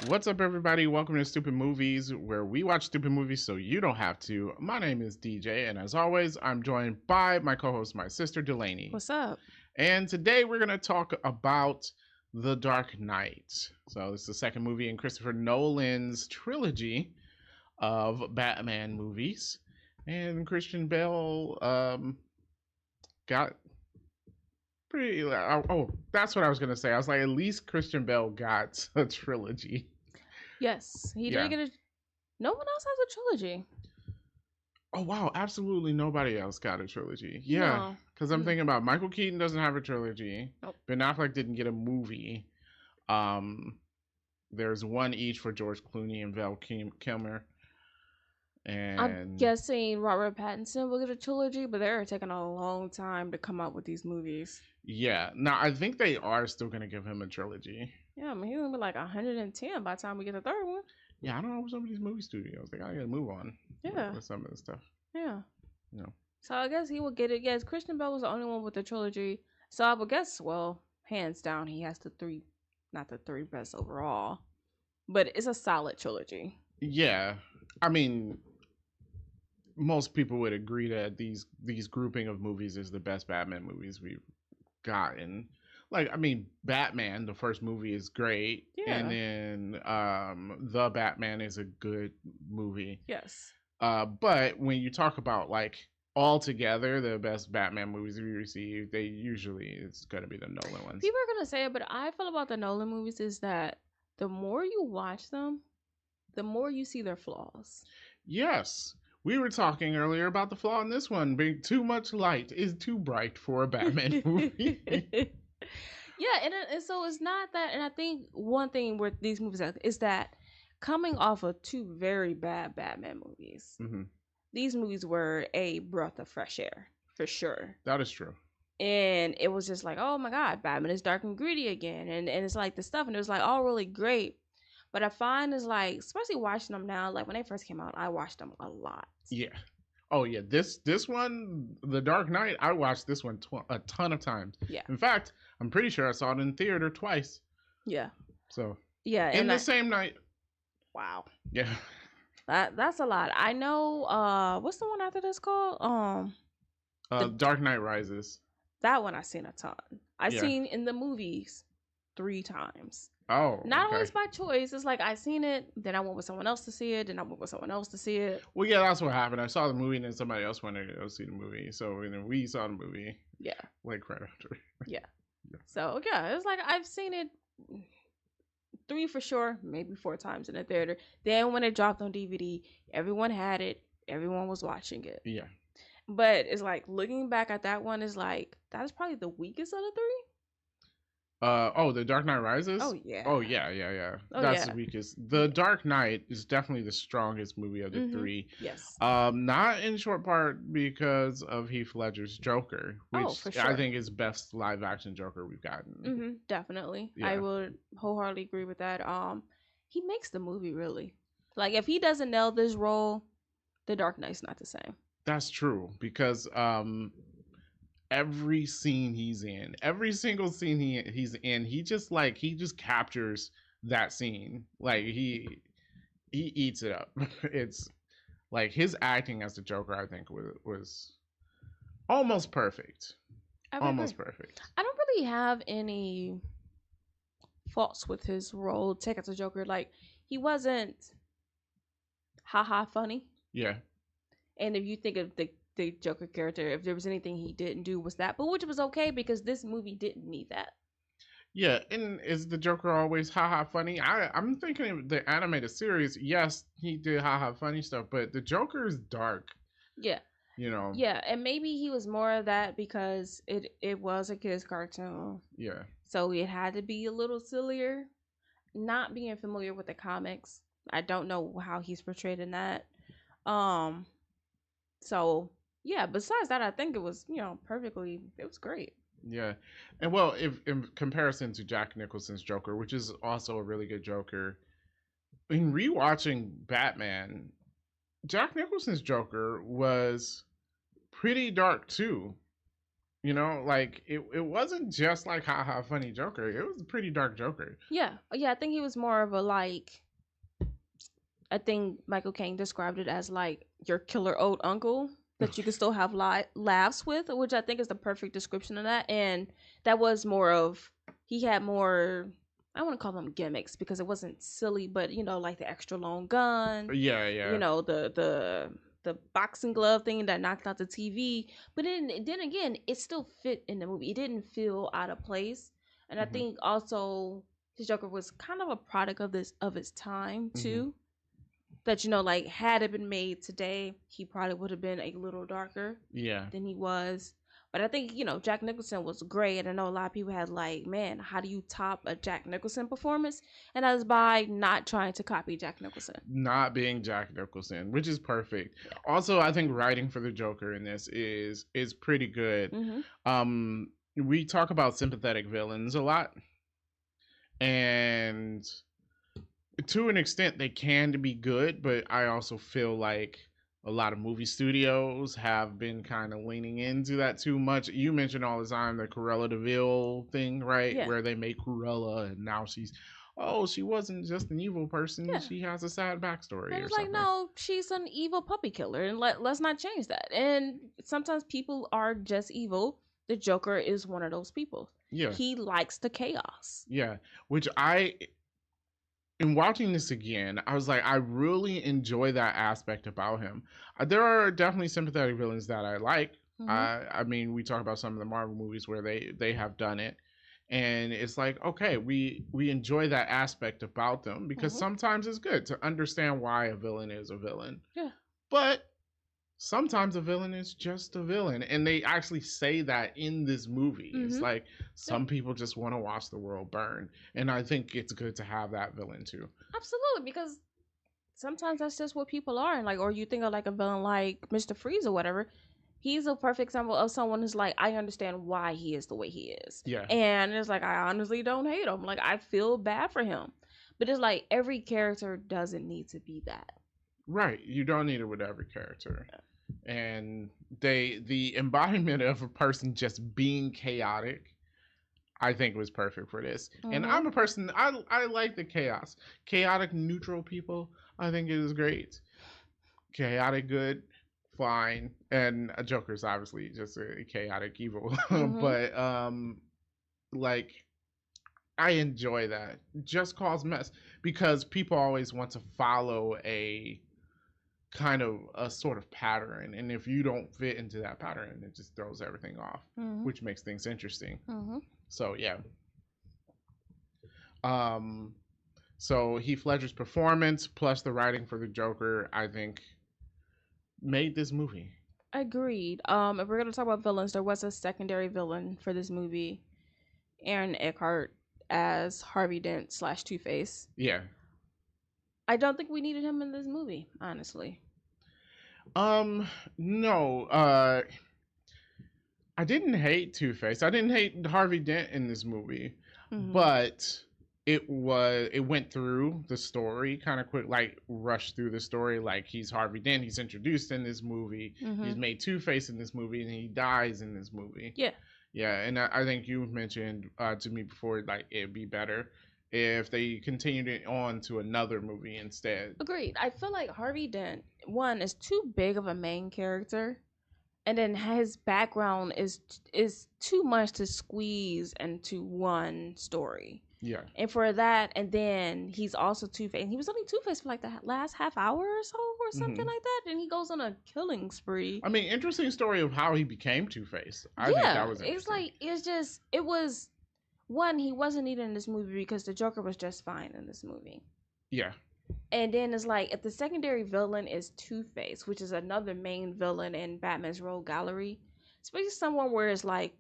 What's up, everybody? Welcome to Stupid Movies, where we watch stupid movies so you don't have to. My name is DJ, and as always, I'm joined by my co-host, my sister Delaney. What's up? And today we're going to talk about The Dark Knight. So this is the second movie in Christopher Nolan's trilogy of Batman movies, and Christian Bale got pretty. Oh, that's what I was going to say. I was like, at least Christian Bale got a trilogy. Yes, he Yeah. did get a. No one else has a trilogy. Oh wow, absolutely nobody else got a trilogy. Yeah, because I'm thinking about Michael Keaton doesn't have a trilogy. Nope. Ben Affleck didn't get a movie. There's one each for George Clooney and Val Kilmer. And I'm guessing Robert Pattinson will get a trilogy, but they're taking a long time to come up with these movies. Yeah, now I think they are still gonna give him a trilogy. Yeah, I mean he's gonna be like 110 by the time we get the third one. Yeah, I don't know what some of these movie studios. They gotta move on. Yeah, with some of the stuff. Yeah. No. So I guess he will get it. Yes, Christian Bale was the only one with the trilogy. So I would guess, well, hands down, he has not the three best overall, but it's a solid trilogy. Yeah, I mean, most people would agree that these grouping of movies is the best Batman movies we've gotten. Like, I mean, Batman, the first movie is great. Yeah. And then The Batman is a good movie. Yes. But when you talk about, like, all together, the best Batman movies we receive, it's going to be the Nolan ones. People are going to say it, but I feel about the Nolan movies is that the more you watch them, the more you see their flaws. Yes. We were talking earlier about the flaw in this one being too much light is too bright for a Batman movie. Yeah, and so it's not that. And I think one thing with these movies is that coming off of two very bad Batman movies, these movies were a breath of fresh air for sure. That is true. And it was just like, oh my God, Batman is dark and gritty again, and it's like the stuff, and it was like all really great. But I find is like, especially watching them now, like when they first came out, I watched them a lot. Yeah. Oh yeah, this one, The Dark Knight, I watched this one a ton of times. Yeah. In fact, I'm pretty sure I saw it in theater twice. Yeah. So. Yeah. In the same night. Wow. Yeah. That's a lot. I know. What's the one after this called? Dark Knight Rises. That one I seen a ton. Seen in the movies 3 times. Oh, not always by choice. It's like I seen it, then I went with someone else to see it, then I went with someone else to see it. Well, yeah, that's what happened. I saw the movie, and then somebody else wanted to go see the movie. So then we saw the movie. Yeah. Like right after. Yeah. So yeah, it's like I've seen it 3 for sure, maybe 4 times in the theater. Then when it dropped on DVD, everyone had it. Everyone was watching it. Yeah. But it's like looking back at that one is like that is probably the weakest of the 3. The Dark Knight Rises? Oh yeah. Oh yeah. Oh, that's the weakest. The Dark Knight is definitely the strongest movie of the 3. Yes. Not in short part because of Heath Ledger's Joker, which for sure. I think is best live action Joker we've gotten. Definitely. Yeah. I would wholeheartedly agree with that. He makes the movie really. Like if he doesn't nail this role, The Dark Knight's not the same. That's true because every scene he's in, every single scene he's in, he just captures that scene. Like he eats it up. It's like his acting as the Joker, I think, was almost perfect. Almost perfect. I don't really have any faults with his role. Take as a Joker, like he wasn't haha funny. Yeah. And if you think of the Joker character, if there was anything he didn't do was that, but which was okay because this movie didn't need that. Yeah, and is the Joker always haha funny? I'm thinking of the animated series. Yes, he did haha funny stuff, but the Joker is dark. Yeah. You know. Yeah, and maybe he was more of that because it was a kid's cartoon. Yeah. So it had to be a little sillier. Not being familiar with the comics, I don't know how he's portrayed in that. So yeah, besides that, I think it was, it was great. Yeah. And well, if in comparison to Jack Nicholson's Joker, which is also a really good Joker, in rewatching Batman, Jack Nicholson's Joker was pretty dark too. You know, like it wasn't just like ha funny Joker. It was a pretty dark Joker. Yeah, yeah. I think he was more of a like. I think Michael Caine described it as like your killer old uncle that you can still have laughs with, which I think is the perfect description of that. And that was more of he had more. I want to call them gimmicks because it wasn't silly, but you know, like the extra long gun. Yeah, You yeah. know, the boxing glove thing that knocked out the TV. But then again, it still fit in the movie. It didn't feel out of place. And I think also his Joker was kind of a product of its time too. That you know, like had it been made today, he probably would have been a little darker Yeah. than he was. But I think, you know, Jack Nicholson was great. And I know a lot of people had like, man, how do you top a Jack Nicholson performance? And that was by not trying to copy Jack Nicholson. Not being Jack Nicholson, which is perfect. Also, I think writing for the Joker in this is pretty good. We talk about sympathetic villains a lot. And to an extent they can be good, but I also feel like a lot of movie studios have been kind of leaning into that too much. You mentioned all the time the Cruella de Vil thing, right? Yeah. Where they make Cruella and now she wasn't just an evil person. Yeah. She has a sad backstory. And it's like, no, she's an evil puppy killer, and let's not change that. And sometimes people are just evil. The Joker is one of those people. Yeah. He likes the chaos. Yeah. Which in watching this again, I was like, I really enjoy that aspect about him. There are definitely sympathetic villains that I like. I mean, we talk about some of the Marvel movies where they have done it, and it's like, okay, we enjoy that aspect about them because sometimes it's good to understand why a villain is a villain. Yeah. But sometimes a villain is just a villain, and they actually say that in this movie. It's like some people just want to watch the world burn, and I think it's good to have that villain too. Absolutely, because sometimes that's just what people are. And like, or you think of like a villain like Mr. Freeze or whatever. He's a perfect example of someone who's like, I understand why he is the way he is. Yeah. And it's like, I honestly don't hate him. Like, I feel bad for him. But it's like every character doesn't need to be that. Right. You don't need it with every character. Yeah. And the embodiment of a person just being chaotic, I think was perfect for this. And I'm a person, I like the chaos. Chaotic neutral people, I think it is great. Chaotic good, fine. And a Joker's obviously just a chaotic evil. But like I enjoy that. Just cause mess. Because people always want to follow a kind of a sort of pattern, and if you don't fit into that pattern, it just throws everything off, which makes things interesting. So yeah. So Heath Ledger's performance plus the writing for the Joker, I think, made this movie. Agreed. If we're gonna talk about villains, there was a secondary villain for this movie, Aaron Eckhart as Harvey Dent / Two-Face. Yeah. I don't think we needed him in this movie, honestly. No. I didn't hate Two-Face. I didn't hate Harvey Dent in this movie, but it went through the story kind of quick, like rushed through the story. Like he's Harvey Dent. He's introduced in this movie. He's made Two-Face in this movie, and he dies in this movie. Yeah. Yeah, and I think you mentioned to me before, like it'd be better if they continued it on to another movie instead. Agreed. I feel like Harvey Dent, one, is too big of a main character, and then his background is too much to squeeze into one story. Yeah. And for that, and then he's also Two-Face. He was only Two-Face for like the last half hour or so, or something like that. And he goes on a killing spree. I mean, interesting story of how he became Two-Face. I think that was interesting. It was one, he wasn't needed in this movie because the Joker was just fine in this movie. Yeah. And then it's like, if the secondary villain is Two-Face, which is another main villain in Batman's Rogue Gallery, especially someone where it's like,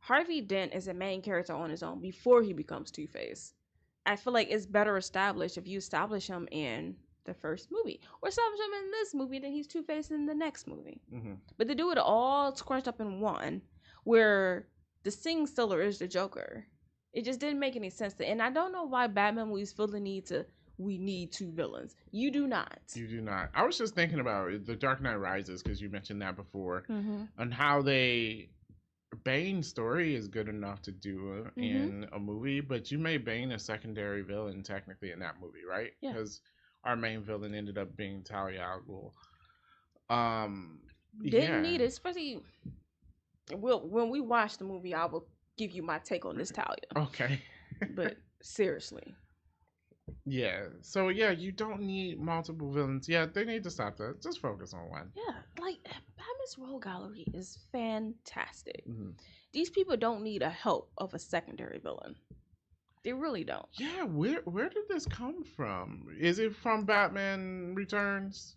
Harvey Dent is a main character on his own before he becomes Two-Face. I feel like it's better established if you establish him in the first movie, or establish him in this movie, then he's Two-Face in the next movie. But to do it all scrunched up in one, where the Sing Stiller is the Joker, it just didn't make any sense. And I don't know why Batman movies feel the need to, we need two villains. You do not. You do not. I was just thinking about The Dark Knight Rises, because you mentioned that before, and how they Bane story is good enough to do in a movie, but you made Bane a secondary villain technically in that movie, right? Yeah. Because our main villain ended up being Talia al Ghul. Didn't need it, especially when we watch the movie. I will give you my take on this Talia. Okay. But seriously. Yeah. So yeah, you don't need multiple villains. Yeah, they need to stop that. Just focus on one. Yeah, like Batman's role gallery is fantastic. These people don't need a help of a secondary villain. They really don't. Yeah, where did this come from? Is it from Batman Returns?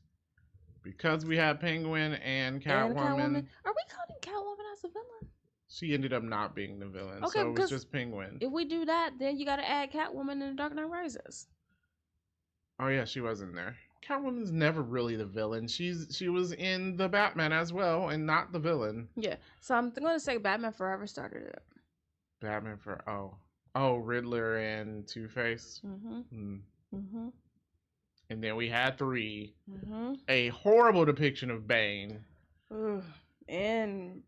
Because we had Penguin and Catwoman. Are we counting Catwoman as a villain? She ended up not being the villain, okay, so it was just Penguin. If we do that, then you got to add Catwoman in The Dark Knight Rises. Oh yeah, she was in there. Catwoman's never really the villain. She was in the Batman as well, and not the villain. Yeah, so I'm going to say Batman Forever started it. Batman for Riddler and Two-Face. And then we had 3. A horrible depiction of Bane. And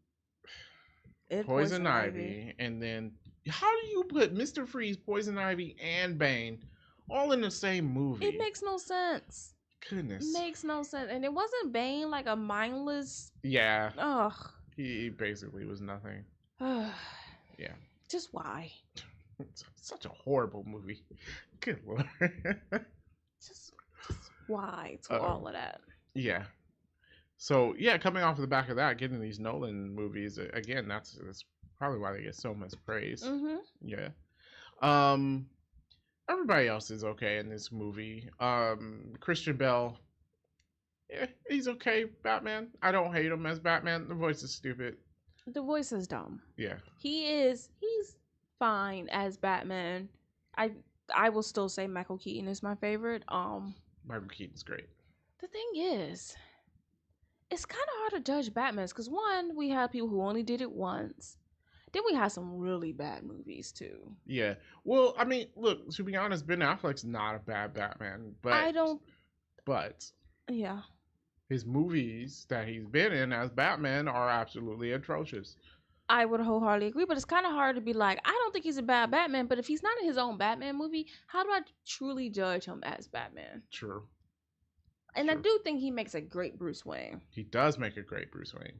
Poison Ivy. And then how do you put Mr. Freeze, Poison Ivy, and Bane all in the same movie? It makes no sense. Goodness. Makes no sense. And it wasn't Bane like a mindless... Yeah. Ugh. He basically was nothing. Yeah. Just why? It's such a horrible movie. Good Lord. just why to all of that? Yeah. So yeah, coming off the back of that, getting these Nolan movies again, that's probably why they get so much praise. Yeah. Everybody else is okay in this movie. Christian Bale, he's okay. Batman, I don't hate him as Batman. The voice is stupid. The voice is dumb. Yeah. He's fine as Batman. I will still say Michael Keaton is my favorite. Michael Keaton's great. The thing is, it's kind of hard to judge Batman's because one, we have people who only did it once. Then we had some really bad movies too. Yeah. Well, I mean, look, to be honest, Ben Affleck's not a bad Batman, but yeah. His movies that he's been in as Batman are absolutely atrocious. I would wholeheartedly agree, but it's kind of hard to be like, I don't think he's a bad Batman, but if he's not in his own Batman movie, how do I truly judge him as Batman? True. And True. I do think he makes a great Bruce Wayne. He does make a great Bruce Wayne.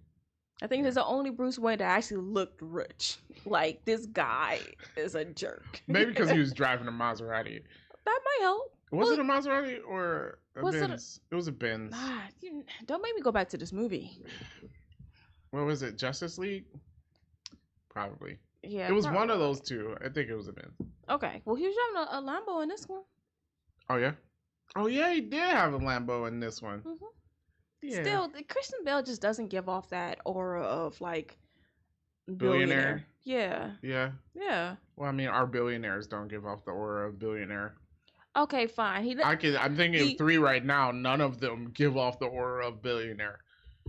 I think he's the only Bruce Wayne that actually looked rich. Like, this guy is a jerk. Maybe because he was driving a Maserati. That might help. Was it a Maserati or a Benz? It was a Benz. Don't make me go back to this movie. What was it? Justice League? Probably. Yeah. It was one of those two. I think it was a Benz. Okay. Well, he was driving a Lambo in this one. Oh, yeah? Oh, yeah, he did have a Lambo in this one. Mm-hmm. Yeah. Still, Christian Bale just doesn't give off that aura of, like, billionaire. Yeah. Yeah. Yeah. Well, I mean, our billionaires don't give off the aura of billionaire. Okay, fine. I'm thinking of 3 right now. None of them give off the aura of billionaire.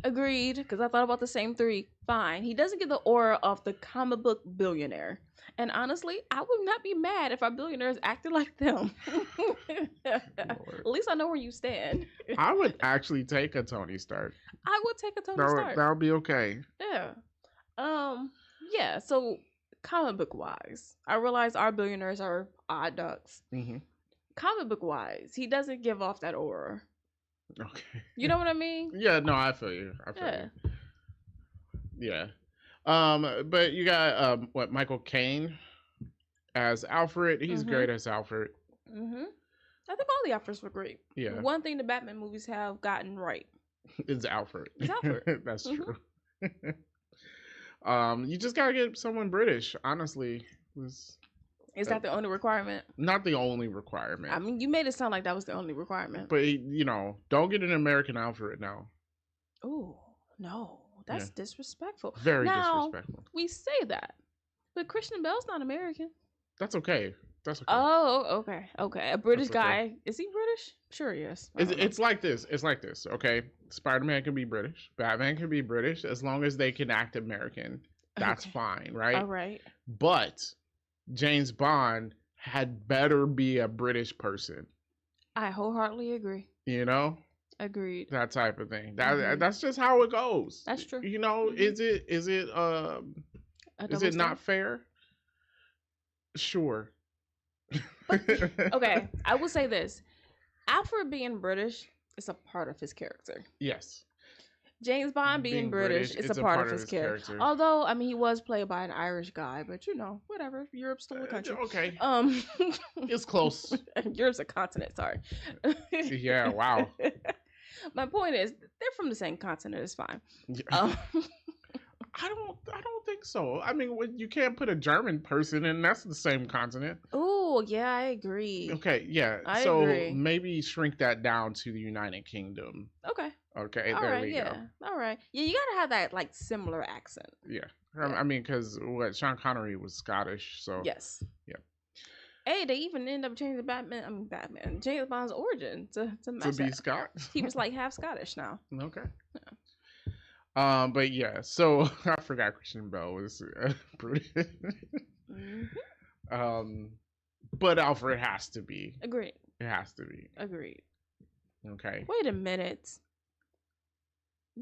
Agreed, because I thought about the same 3. Fine. He doesn't get the aura of the comic book billionaire. And honestly, I would not be mad if our billionaires acted like them. At least I know where you stand. I would actually take a Tony Stark. I would take a Tony Stark. That would be okay. Yeah. Yeah, so comic book wise, I realize our billionaires are odd ducks. Mm-hmm. Comic book wise, he doesn't give off that aura. Okay. You know what I mean? Yeah, no, I feel you. Yeah. But you got Michael Caine as Alfred. He's great as Alfred. Mm-hmm. I think all the Alfreds were great. Yeah. One thing the Batman movies have gotten right is Alfred. It's Alfred. That's true. You just gotta get someone British, honestly. Is that the only requirement? Not the only requirement. I mean, you made it sound like that was the only requirement. But, don't get an American Alfred now. Oh, no. That's disrespectful. Very disrespectful. We say that. But Christian Bale's not American. That's okay. That's okay. Oh, okay. Okay. A British guy. Is he British? Sure he is. It's like this. It's like this, okay? Spider-Man can be British. Batman can be British as long as they can act American. That's fine, right? All right. But James Bond had better be a British person. I wholeheartedly agree. Agreed. That type of thing. That's just how it goes. That's true. Is it A Is double it not standard? fair? Sure. But okay, I will say this: Alfred being British is a part of his character. Yes. James Bond being Being British British, is a it's a part of part of his his character. character. Although, I mean, he was played by an Irish guy, but whatever. Europe's still a country. Okay. Um, It's close. Europe's a continent. Sorry. Yeah, wow. My point is, they're from the same continent. It's fine. Yeah. Um, I don't think so. I mean, you can't put a German person in. That's the same continent. oh yeah, I agree. Okay, yeah. I So agree. maybe shrink that down to the United Kingdom. Okay. Okay, All there right. we Yeah. go. All right. Yeah, you gotta have that like similar accent. Yeah. Yeah. I mean, because what Sean Connery was Scottish, so Yes. yeah. Hey, they even ended up changing James Bond's origin to match To be that. Scott. He was like half Scottish now. Okay. But yeah, so I forgot Christian Bale was Brutus. But Alfred has to be. Agreed. It has to be. Agreed. Okay. Wait a minute.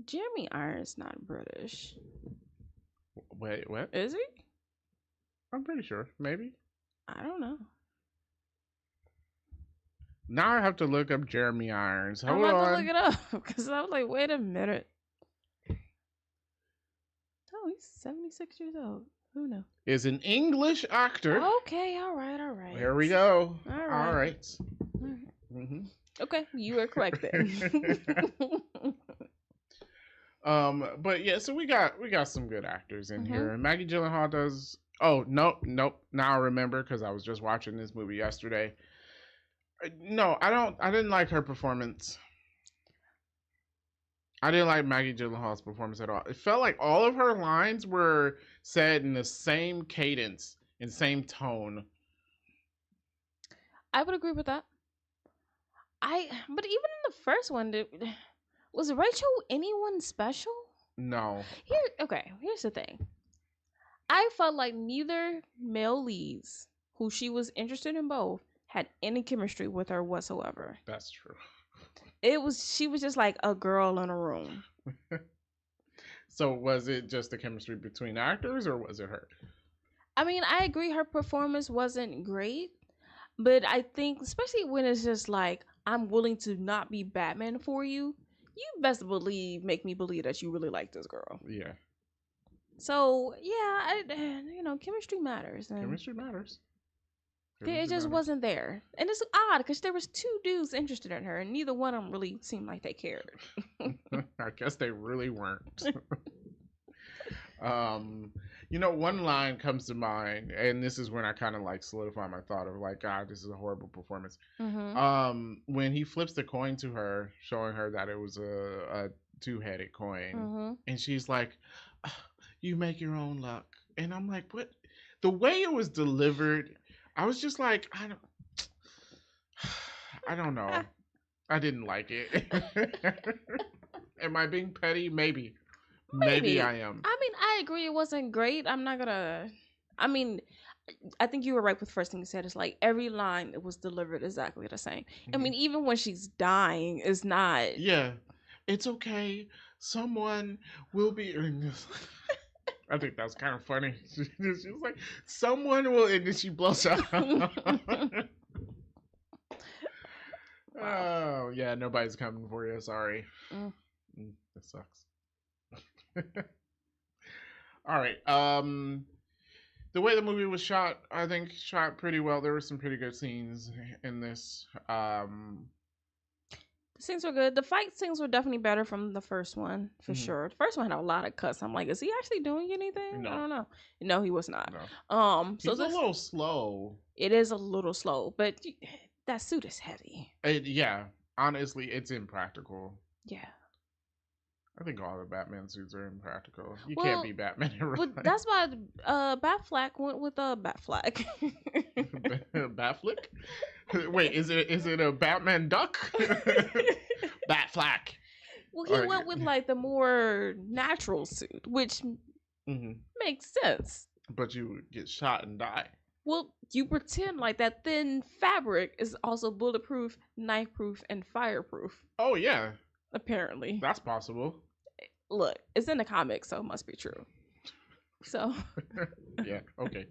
Jeremy Irons not British. Wait, what? Is he? I'm pretty sure. Maybe. I don't know. Now I have to look up Jeremy Irons. I'm Hold about to on. look it up because I was like, wait a minute. Oh, he's 76 years old. Who knows? Is an English actor. Okay, all right. There we go. All right. Mm-hmm. Okay, you are correct then. But yeah, so we got some good actors in here. Maggie Gyllenhaal does. Oh nope. Now I remember because I was just watching this movie yesterday. No, I didn't like her performance. I didn't like Maggie Gyllenhaal's performance at all. It felt like all of her lines were said in the same cadence and same tone. I would agree with that. But even in the first one, was Rachel anyone special? No. Here's the thing. I felt like neither male leads, who she was interested in both, had any chemistry with her whatsoever. That's true. She was just like a girl in a room. So was it just the chemistry between actors or was it her? I mean, I agree her performance wasn't great, but I think especially when it's just like I'm willing to not be Batman for you, you best make me believe that you really like this girl. Yeah. So yeah, chemistry matters. Chemistry matters. It just wasn't there, and it's odd because there was two dudes interested in her, and neither one of them really seemed like they cared. I guess they really weren't. One line comes to mind, and this is when I kind of like solidify my thought of like, God, this is a horrible performance. When he flips the coin to her, showing her that it was a two-headed coin, and she's like, "You make your own luck," and I'm like, what? The way it was delivered, I was just like, I don't know. I didn't like it. Am I being petty? Maybe I am. I mean, I agree it wasn't great. I'm not gonna. I mean, I think you were right with the first thing you said. It's like every line it was delivered exactly the same. I mean, even when she's dying, it's not. Yeah, it's okay. Someone will be. I think that's kind of funny. She was like, "Someone will," and then she blows up. Oh yeah, nobody's coming for you. Sorry. That sucks. All right. The way the movie was shot, I think shot pretty well. There were some pretty good scenes in this. The scenes were good. The fight scenes were definitely better from the first one, for sure. The first one had a lot of cuts. I'm like, is he actually doing anything? No. I don't know. No, he was not. No. So it's a little slow. It is a little slow, but that suit is heavy. Yeah. Honestly, it's impractical. Yeah. I think all the Batman suits are impractical. You can't be Batman in real life. That's why Batfleck went with Batfleck. Batfleck? Wait, is it a Batman duck? Batfleck. Well, he went with like the more natural suit, which makes sense. But you get shot and die. Well, you pretend like that thin fabric is also bulletproof, knife-proof, and fireproof. Oh, yeah. Apparently. That's possible. Look, it's in the comics, so it must be true. So Yeah. Okay.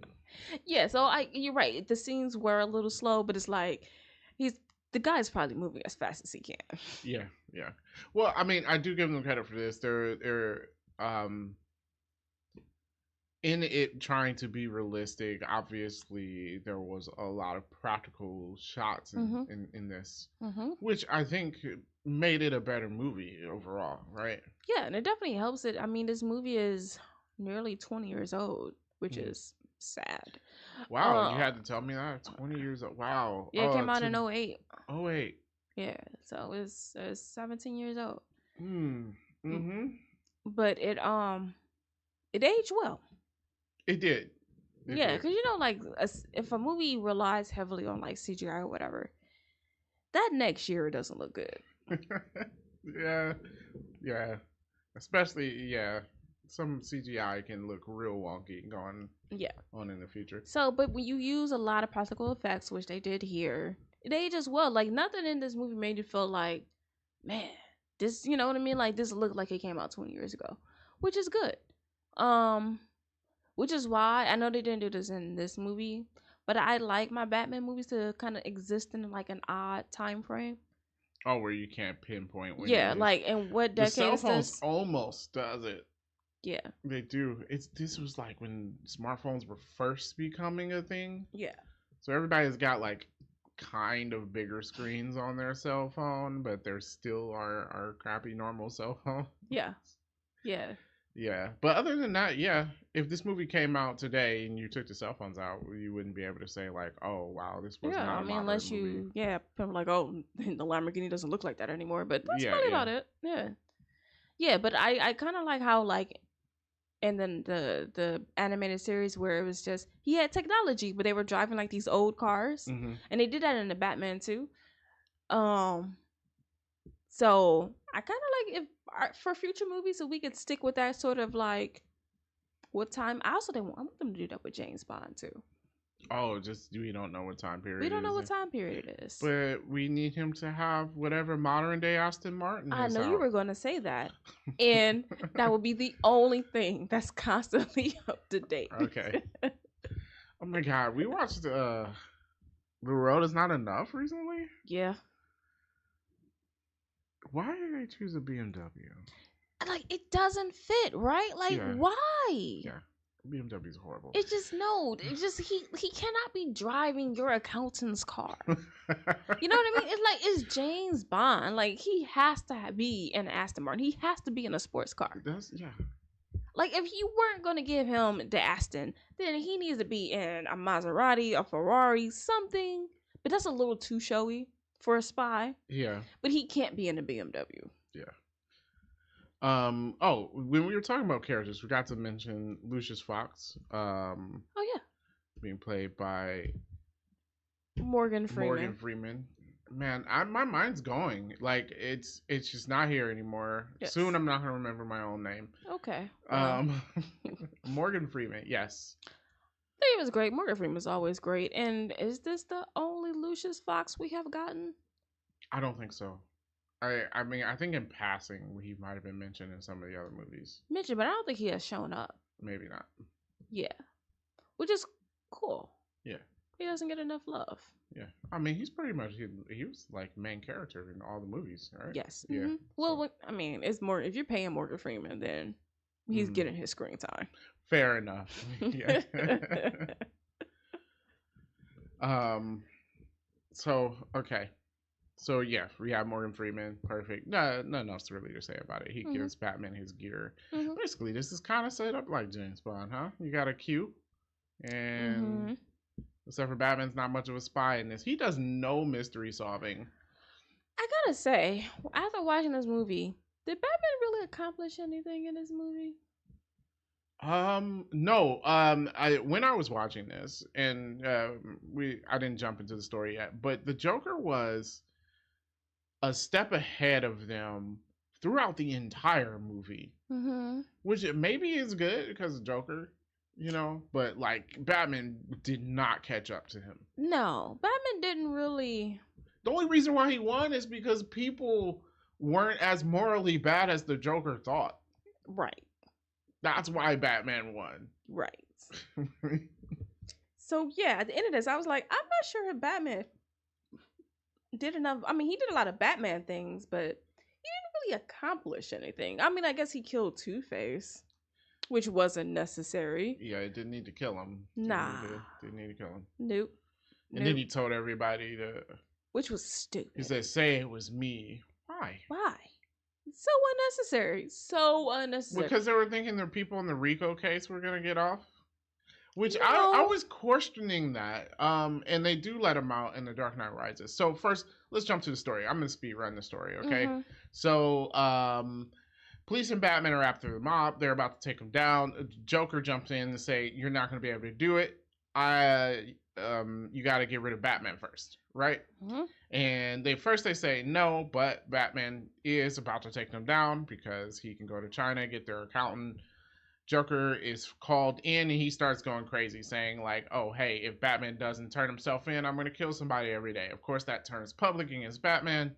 yeah, so you're right. The scenes were a little slow, but it's like he's the guy's probably moving as fast as he can. Yeah. Yeah. Well, I mean, I do give them credit for this. They're um in it trying to be realistic. Obviously, there was a lot of practical shots in this, which I think made it a better movie overall, right? Yeah, and it definitely helps it. I mean, this movie is nearly 20 years old, which is sad. Wow, you had to tell me that. 20 years old. Wow. Yeah, it came out in 08. Oh, 08. Yeah, so it's 17 years old. Mm-hmm. But it aged well. It did. Yeah, because like if a movie relies heavily on like CGI or whatever, that next year doesn't look good. Yeah. Especially, some CGI can look real wonky going on in the future. So, but when you use a lot of practical effects, which they did here, it ages well. Like nothing in this movie made you feel like, man, this, you know what I mean? Like this looked like it came out 20 years ago, which is good. Which is why I know they didn't do this in this movie, but I like my Batman movies to kind of exist in like an odd time frame. Oh, where you can't pinpoint when. Yeah, like in what decade? The cell phones almost does it. Yeah, they do. This was like when smartphones were first becoming a thing. Yeah. So everybody's got like kind of bigger screens on their cell phone, but there still are crappy normal cell phones. Yeah. Yeah. Yeah, but other than that, yeah, if this movie came out today and you took the cell phones out, you wouldn't be able to say like, "Oh, wow, this was not." I mean, unless you, people like, "Oh, the Lamborghini doesn't look like that anymore," but that's probably about it. Yeah, yeah, but I kind of like how like, and then the animated series where it was just he had technology, but they were driving like these old cars, and they did that in the Batman too. So I kind of like if for future movies, if we could stick with that sort of like what time. I want them to do that with James Bond too. Oh, just we don't know what time period. We don't know what time period it is. But we need him to have whatever modern day Aston Martin. I know you were going to say that, and that would be the only thing that's constantly up to date. Okay. Oh my God, we watched The Road Is Not Enough recently. Yeah. Why did they choose a BMW? Like it doesn't fit, right? Like why? Yeah, BMW is horrible. It's just he cannot be driving your accountant's car. You know what I mean? It's like it's James Bond. Like he has to be in Aston Martin. He has to be in a sports car. Like if you weren't gonna give him the Aston, then he needs to be in a Maserati, a Ferrari, something. But that's a little too showy for a spy. Yeah. But he can't be in a BMW. Yeah. Oh, when we were talking about characters, we got to mention Lucius Fox. Oh yeah. Being played by Morgan Freeman. Man, my mind's going. Like it's just not here anymore. Yes. Soon I'm not gonna remember my own name. Okay. Morgan Freeman, yes. He was great. Morgan Freeman was always great. And is this the only Lucius Fox we have gotten? I don't think so. I mean, I think in passing he might have been mentioned in some of the other movies. Mentioned, but I don't think he has shown up. Maybe not. Yeah. Which is cool. Yeah. He doesn't get enough love. Yeah. I mean, he's pretty much, he was like main character in all the movies, right? Yes. Yeah. Well, I mean, it's more, if you're paying Morgan Freeman, then he's getting his screen time. Fair enough. Yeah. So, okay. So yeah, we have Morgan Freeman. Perfect. Nothing else really to say about it. He gives Batman his gear. Basically, this is kind of set up like James Bond, huh? You got a Q, and except for Batman's not much of a spy in this. He does no mystery solving. I gotta say, after watching this movie, did Batman really accomplish anything in this movie? No. When I was watching this, and I didn't jump into the story yet, but the Joker was a step ahead of them throughout the entire movie, which maybe is good because of Joker, you know, but like Batman did not catch up to him. No, Batman didn't really. The only reason why he won is because people weren't as morally bad as the Joker thought. Right. That's why Batman won. Right. So yeah, at the end of this, I was like, I'm not sure if Batman did enough. I mean, he did a lot of Batman things, but he didn't really accomplish anything. I mean, I guess he killed Two-Face, which wasn't necessary. Yeah, it didn't need to kill him. Nah. Didn't need to kill him. Nope. And then he told everybody to... Which was stupid. He said, say it was me. Why? Why? So unnecessary. So unnecessary. Because they were thinking the people in the Rico case were going to get off. Which I was questioning that. And they do let him out in The Dark Knight Rises. So first, let's jump to the story. I'm going to speed run the story, okay? Mm-hmm. So, police and Batman are after the mob. They're about to take him down. Joker jumps in and say, you're not going to be able to do it. You got to get rid of Batman first, right? Mm-hmm. And they say no, but Batman is about to take them down because he can go to China, get their accountant. Joker is called in and he starts going crazy, saying like, oh, hey, if Batman doesn't turn himself in, I'm going to kill somebody every day. Of course, that turns public against Batman.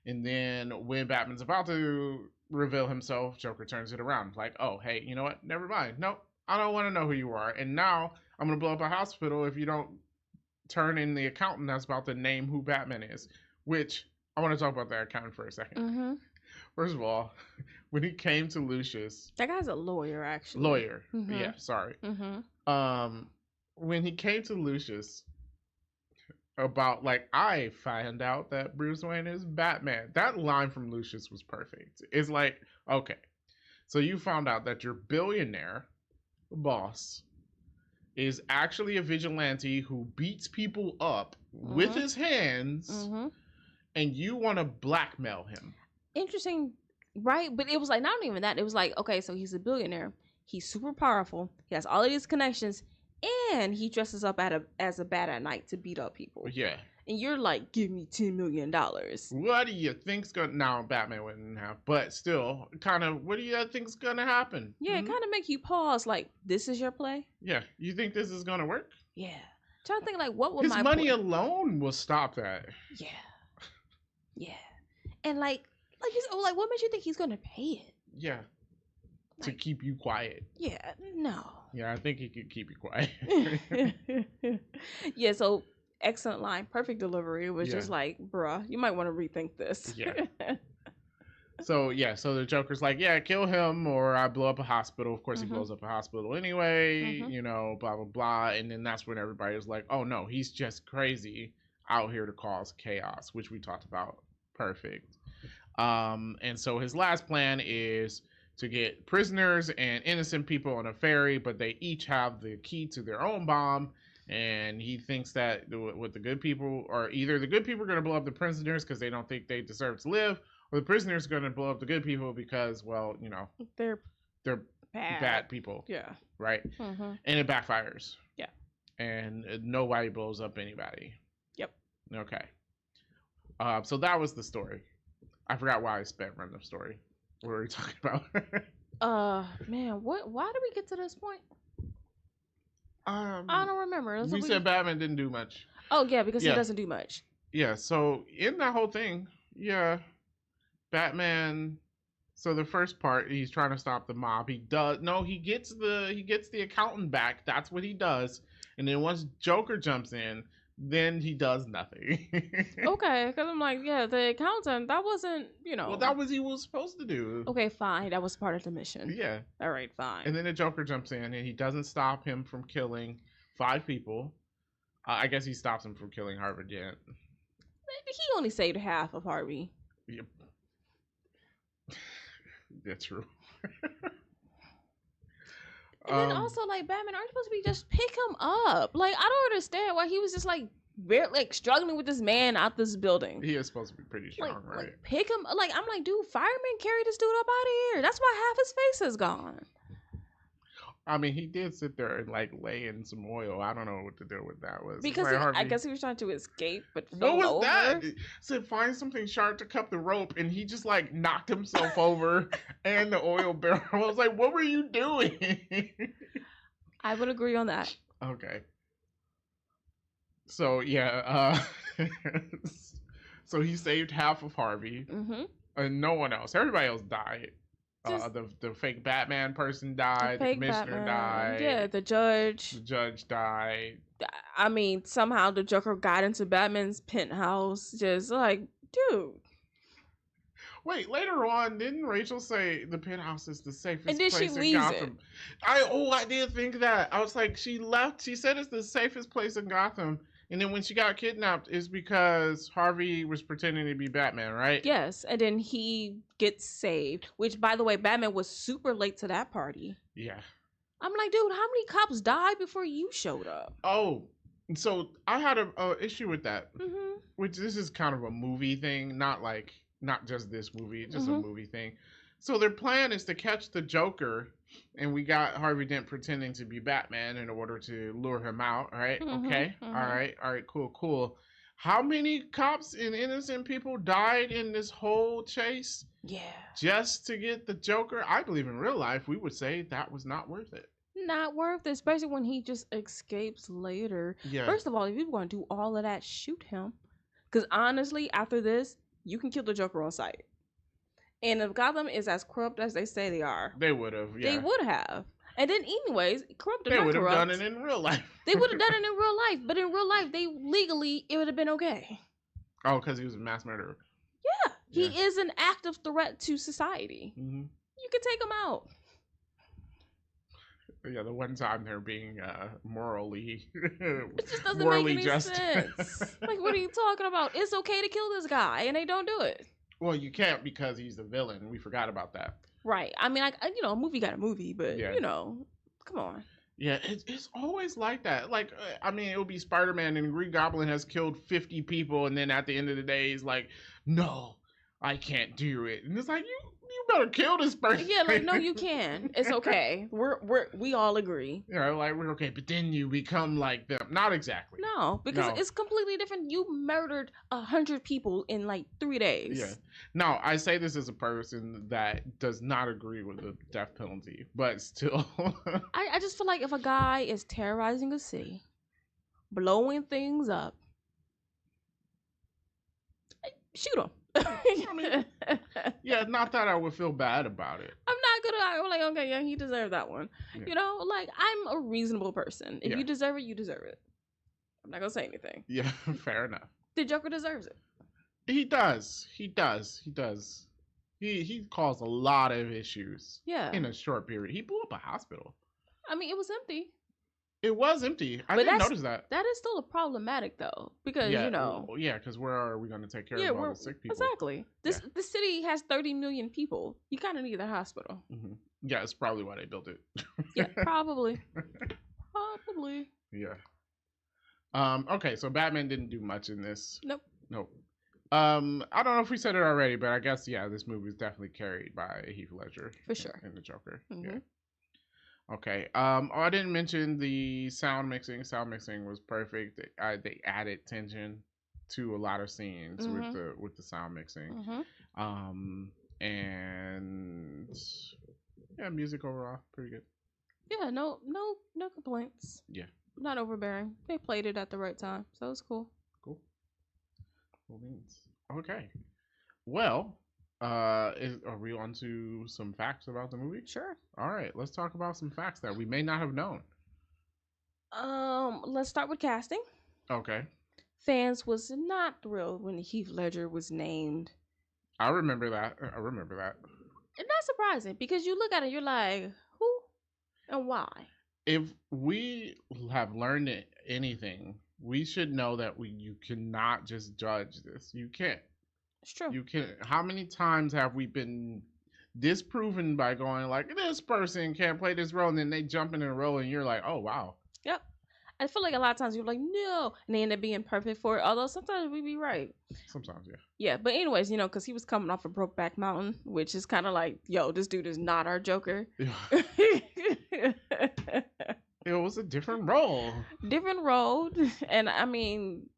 And then when Batman's about to reveal himself, Joker turns it around. Like, oh, hey, you know what? Never mind. Nope, I don't want to know who you are. And now I'm going to blow up a hospital if you don't turn in the accountant that's about to name who Batman is. Which, I want to talk about that accountant for a second. Mm-hmm. First of all, when he came to Lucius... That guy's a lawyer, actually. Lawyer. Mm-hmm. Yeah, sorry. Mm-hmm. When he came to Lucius about, like, I found out that Bruce Wayne is Batman. That line from Lucius was perfect. It's like, okay, so you found out that your billionaire boss is actually a vigilante who beats people up with his hands, and you want to blackmail him. Interesting, right? But it was like, not even that. It was like, okay, so he's a billionaire. He's super powerful. He has all of these connections. And he dresses up as a bat at night to beat up people. Yeah. And you're like, give me $10 million. What do you think's going to... Now, Batman wouldn't have. But still, kind of, what do you think's going to happen? Yeah, it kind of make you pause, like, this is your play? Yeah. You think this is going to work? Yeah. Trying to think, like, what would his money alone will stop that. Yeah. Yeah. And, like what makes you think he's going to pay it? Yeah. Like, to keep you quiet. Yeah. No. Yeah, I think he could keep you quiet. Yeah, so excellent line. Perfect delivery. It was just like, bruh, you might want to rethink this. Yeah. So the Joker's like, yeah, kill him or I blow up a hospital. Of course, he blows up a hospital anyway, you know, blah, blah, blah. And then that's when everybody was like, oh, no, he's just crazy out here to cause chaos, which we talked about. Perfect. And so his last plan is to get prisoners and innocent people on a ferry, but they each have the key to their own bomb. And he thinks that with the good people, or either the good people are going to blow up the prisoners because they don't think they deserve to live, or the prisoners are going to blow up the good people because, well, you know, they're bad people. Yeah. Right? Mm-hmm. And it backfires. Yeah. And nobody blows up anybody. Yep. Okay. So that was the story. I forgot why I spent random story. What were we talking about? Man, why did we get to this point? I don't remember. We said Batman didn't do much. Oh yeah, because he doesn't do much. Yeah, so in that whole thing, Batman. So the first part, he's trying to stop the mob. He gets the accountant back. That's what he does. And then once Joker jumps in, then he does nothing. Okay, because I'm like, yeah, the accountant, that wasn't, you know. Well, that was he was supposed to do. Okay, fine. That was part of the mission. Yeah. All right, fine. And then the Joker jumps in, and he doesn't stop him from killing 5 people. I guess he stops him from killing Harvey Dent. He only saved half of Harvey. Yep. That's true. And then also, like, Batman, aren't you supposed to be just pick him up? Like, I don't understand why he was just like very like struggling with this man out this building. He is supposed to be pretty strong, right? Like, pick him. Like, I'm like, dude, firemen carry this dude up out of here. That's why half his face is gone. I mean, he did sit there and like lay in some oil. I don't know what the deal with that was. Because I guess he was trying to escape, but what was that? It said find something sharp to cut the rope, and he just like knocked himself over and the oil barrel. I was like, what were you doing? I would agree on that. Okay. So so he saved half of Harvey, and no one else. Everybody else died. The fake Batman person died. The fake commissioner Batman. Yeah, died. the judge. The judge died. I mean, somehow the Joker got into Batman's penthouse. Just like, dude. Wait, later on, didn't Rachel say the penthouse is the safest place in Gotham? I did think that. I was like, she left. She said it's the safest place in Gotham. And then when she got kidnapped, is because Harvey was pretending to be Batman, right? Yes, and then he gets saved. Which, by the way, Batman was super late to that party. Yeah. I'm like, dude, how many cops died before you showed up? Oh, so I had a issue with that. Mm-hmm. Which this is kind of a movie thing, not just this movie, just a movie thing. So their plan is to catch the Joker, and we got Harvey Dent pretending to be Batman in order to lure him out, right? Okay. All right, cool. How many cops and innocent people died in this whole chase? Yeah. Just to get the Joker? I believe in real life, we would say that was not worth it. Not worth it, especially when he just escapes later. Yeah. First of all, if you want to do all of that, shoot him. Because honestly, after this, you can kill the Joker on sight. And if Gotham is as corrupt as they say they are, they would have. Yeah. They would have. And then, anyways, corrupt or not corrupt, they would have done it in real life. They would have done it in real life, but in real life, it would have been okay. Oh, because he was a mass murderer. Yeah, he is an active threat to society. Mm-hmm. You can take him out. Yeah, the one time they're being morally, it just doesn't make any sense. Like, what are you talking about? It's okay to kill this guy, and they don't do it. Well, you can't because he's the villain. We forgot about that. Right. I mean, like, a movie got a movie, but come on. Yeah, it's always like that. Like, I mean, it would be Spider-Man and Green Goblin has killed 50 people, and then at the end of the day, he's like, "No, I can't do it." And it's like, you better kill this person. Yeah, like, no, you can. It's okay. We all agree. Yeah, like, we're okay, but then you become like them. Not exactly. No, because it's completely different. You murdered 100 people in like 3 days. Yeah. No, I say this as a person that does not agree with the death penalty, but still. I just feel like if a guy is terrorizing a city, blowing things up, shoot him. I mean, yeah, not that I would feel bad about it. I'm like, okay, yeah, he deserved that one. Yeah. Like, I'm a reasonable person. If you deserve it, you deserve it. I'm not gonna say anything. Yeah, fair enough. The Joker deserves it. He does. He caused a lot of issues. Yeah. In a short period. He blew up a hospital. I mean, it was empty. It was empty. I didn't notice that. That is still problematic, though, because Yeah, because where are we going to take care of all the sick people? Exactly. This city has 30 million people. You kind of need a hospital. Mm-hmm. Yeah, that's probably why they built it. Yeah, probably. Probably. Yeah. Okay, so Batman didn't do much in this. Nope. I don't know if we said it already, but I guess this movie is definitely carried by Heath Ledger. For sure. In the Joker. Mm-hmm. Yeah. Okay. I didn't mention the sound mixing. Sound mixing was perfect. They added tension to a lot of scenes with the sound mixing. Mm-hmm. And music overall pretty good. Yeah, no complaints. Yeah. Not overbearing. They played it at the right time, so it's cool. Cool beans. Okay. Well, are we on to some facts about the movie? Sure. All right, let's talk about some facts that we may not have known. Let's start with casting. Okay. Fans was not thrilled when Heath Ledger was named. I remember that. And not surprising, because you look at it, you're like, who and why? If we have learned anything, we should know that you cannot just judge this. You can't. It's true. You can. How many times have we been disproven by going like, this person can't play this role, and then they jump in a role, and you're like, oh wow. Yep. I feel like a lot of times you're like, no, and they end up being perfect for it. Although sometimes we be right. Sometimes, yeah. Yeah, but anyways, because he was coming off of Brokeback Mountain, which is kind of like, yo, this dude is not our Joker. Yeah. It was a different role. And I mean,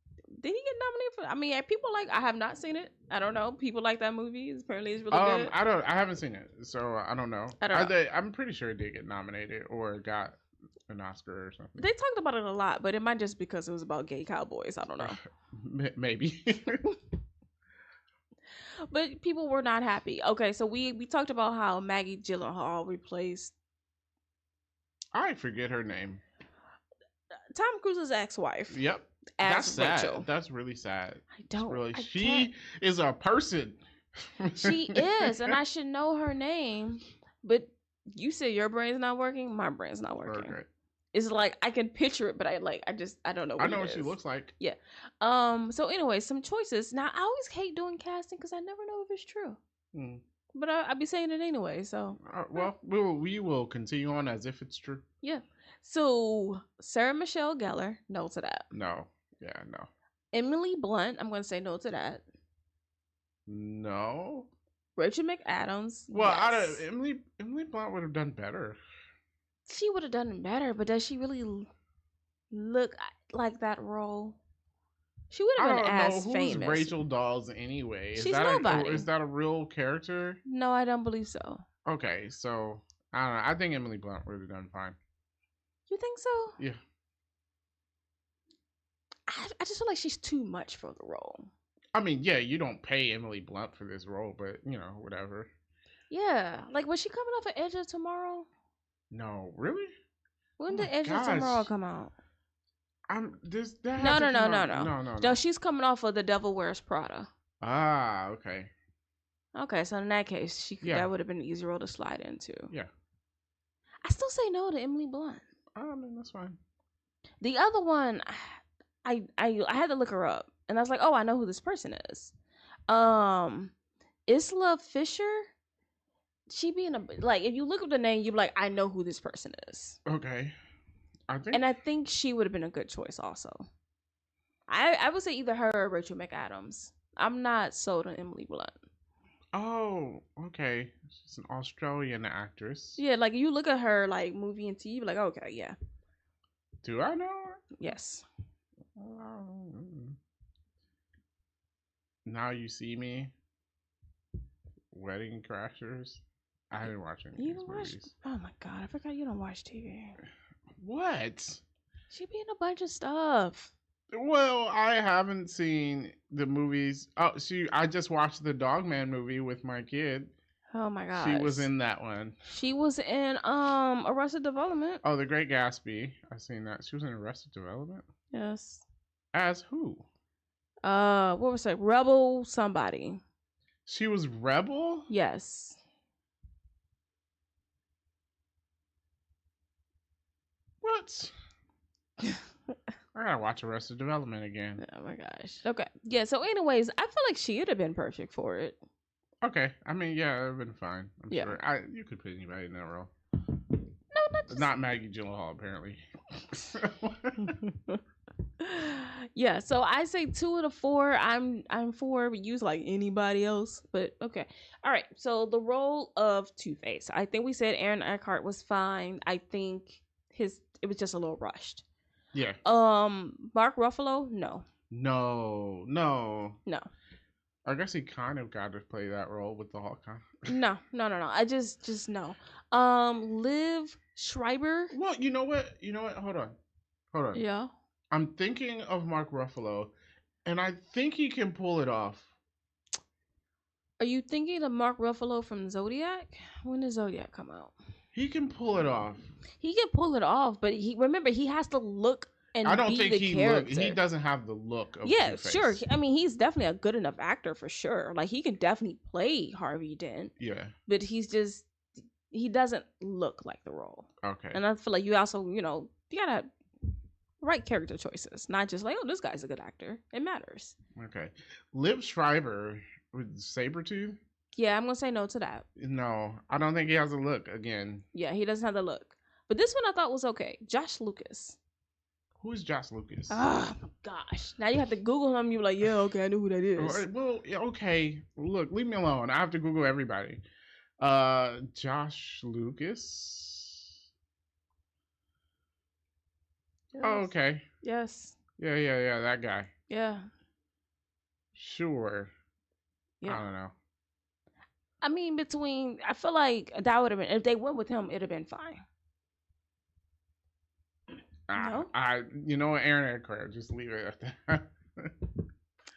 did he get nominated for? I mean, people I have not seen it. I don't know. People like that movie. Apparently, it's really good. I haven't seen it, so I don't know. I'm pretty sure it did get nominated or got an Oscar or something. They talked about it a lot, but it might just because it was about gay cowboys. I don't know. Maybe. But people were not happy. Okay, so we talked about how Maggie Gyllenhaal replaced I forget her name. Tom Cruise's ex-wife. Yep. That's As sad. Rachel. That's really sad. I don't. Really, I she can't. is a person. She is, and I should know her name. But you said your brain's not working. My brain's not working. Okay. It's like I can picture it, but I don't know. I know what she looks like. Yeah. So anyway, some choices. Now I always hate doing casting because I never know if it's true. But I'll be saying it anyway. So well, we will continue on as if it's true. Yeah. So Sarah Michelle Gellar, no to that. No. Yeah, no. Emily Blunt, I'm going to say no to that. No. Rachel McAdams. Well, yes. Emily Blunt would have done better. She would have done better, but does she really look like that role? She would have been as famous. Who's Rachel Dawes anyway? She's nobody. Is that a real character? No, I don't believe so. Okay, so I don't know. I think Emily Blunt would have done fine. You think so? Yeah. I just feel like she's too much for the role. I mean, yeah, you don't pay Emily Blunt for this role, but whatever. Yeah, like was she coming off of Edge of Tomorrow? No, really? When did Edge of Tomorrow come out? No, she's coming off of The Devil Wears Prada. Ah, okay. Okay, so in that case, that would have been an easy role to slide into. Yeah. I still say no to Emily Blunt. I mean, that's fine. The other one, I had to look her up, and I was like, oh, I know who this person is. Isla Fisher. She being if you look up the name, you're like, I know who this person is. Okay. I think she would have been a good choice also. I would say either her or Rachel McAdams. I'm not sold on Emily Blunt. Oh, okay. She's an Australian actress. Yeah, like you look at her movie and TV, like, okay, yeah. Do I know her? Yes. Now You See Me. Wedding Crashers. I didn't watch any of these movies. Oh my god, I forgot you don't watch TV. What? She be in a bunch of stuff. Well, I haven't seen the movies. Oh, I just watched the Dogman movie with my kid. Oh my god. She was in that one. She was in Arrested Development. Oh, The Great Gatsby. I've seen that. She was in Arrested Development? Yes. As who? What was it? Rebel somebody. She was Rebel? Yes. What? I gotta watch Arrested Development again. Oh my gosh. Okay. Yeah, so anyways, I feel like she would have been perfect for it. Okay. I mean, yeah, it would have been fine. I'm sure. You could put anybody in that role. No, not Maggie Gyllenhaal, apparently. Yeah, so I say 2 of the 4. I'm for. We use anybody else, but okay. All right. So the role of Two-Face, I think we said Aaron Eckhart was fine. I think it was just a little rushed. Yeah. Mark Ruffalo, no. No. I guess he kind of got to play that role with the Hulk. No. I just no. Liv Schreiber. Well, you know what? Hold on. Yeah. I'm thinking of Mark Ruffalo, and I think he can pull it off. Are you thinking of Mark Ruffalo from Zodiac? When did Zodiac come out? He can pull it off. He can pull it off, but he has to look and I don't be think the he character. He doesn't have the look of Two-Face. Sure. I mean, he's definitely a good enough actor for sure. He can definitely play Harvey Dent. Yeah. But he doesn't look like the role. Okay. And I feel like you also, you gotta right character choices, not just oh, this guy's a good actor. It matters. Okay. Liv Schreiber with Sabretooth? Yeah, I'm gonna say no to that. No, I don't think he has a look again. Yeah, he doesn't have the look. But this one I thought was okay. Josh Lucas. Who is Josh Lucas? Oh my gosh. Now you have to Google him. You're like, yeah, okay, I know who that is. Well, okay. Look, leave me alone. I have to Google everybody. Josh Lucas. Yes. Oh, okay. Yes. Yeah, that guy. Yeah. Sure. Yeah. I don't know. I mean, I feel like that would have been, if they went with him, it'd have been fine. No? You know what, Aaron Eckhart, just leave it at that.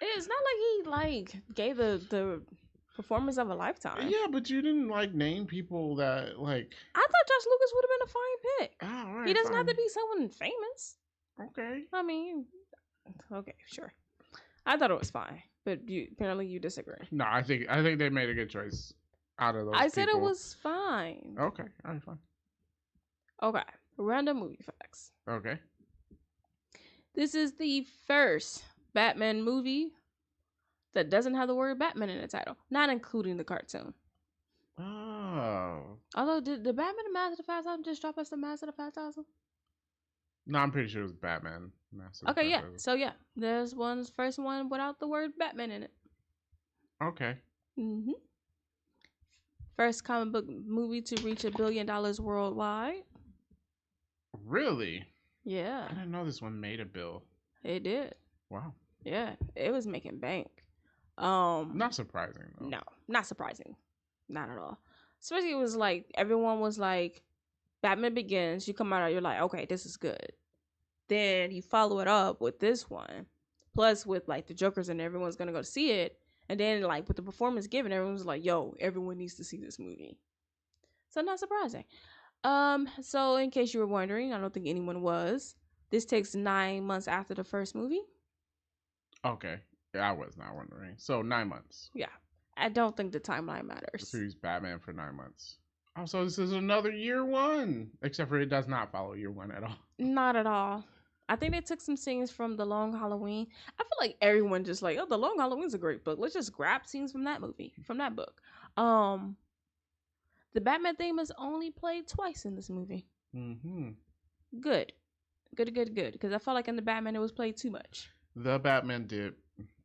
It's not like he gave the Performance of a lifetime. Yeah, but you didn't like name people that like. I thought Josh Lucas would have been a fine pick. Oh, all right, he doesn't fine. have to be someone famous. Okay. I mean, okay, sure. I thought it was fine, but apparently you disagree. No, I think they made a good choice out of those. I said it was fine. Okay, all right, fine. Okay, random movie facts. Okay. This is the first Batman movie that doesn't have the word Batman in the title, not including the cartoon. Oh. Although, did the Batman and Mask of the 5000 just drop us the Mask of the 5000? No, I'm pretty sure it was Batman. Okay, yeah. So, yeah, there's first one without the word Batman in it. Okay. Mm-hmm. First comic book movie to reach $1 billion worldwide. Really? Yeah. I didn't know this one made a bill. It did. Wow. Yeah, it was making bank. Not surprising though. No, not surprising. Not at all. Especially it was like everyone was like, Batman Begins, you come out, you're like, okay, this is good. Then you follow it up with this one. Plus with like the Jokers and everyone's gonna go see it. And then like with the performance given, everyone's like, yo, everyone needs to see this movie. So not surprising. So in case you were wondering, I don't think anyone was. This takes 9 months after the first movie. Okay. Yeah, I was not wondering. So 9 months. Yeah. I don't think the timeline matters. So he's Batman for 9 months. Oh, so this is another year one. Except for it does not follow year one at all. Not at all. I think they took some scenes from The Long Halloween. I feel like everyone just like, oh, The Long Halloween's a great book. Let's just grab scenes from that movie, from that book. The Batman theme is only played twice in this movie. Mm-hmm. Good. Because I felt like in the Batman it was played too much. The Batman did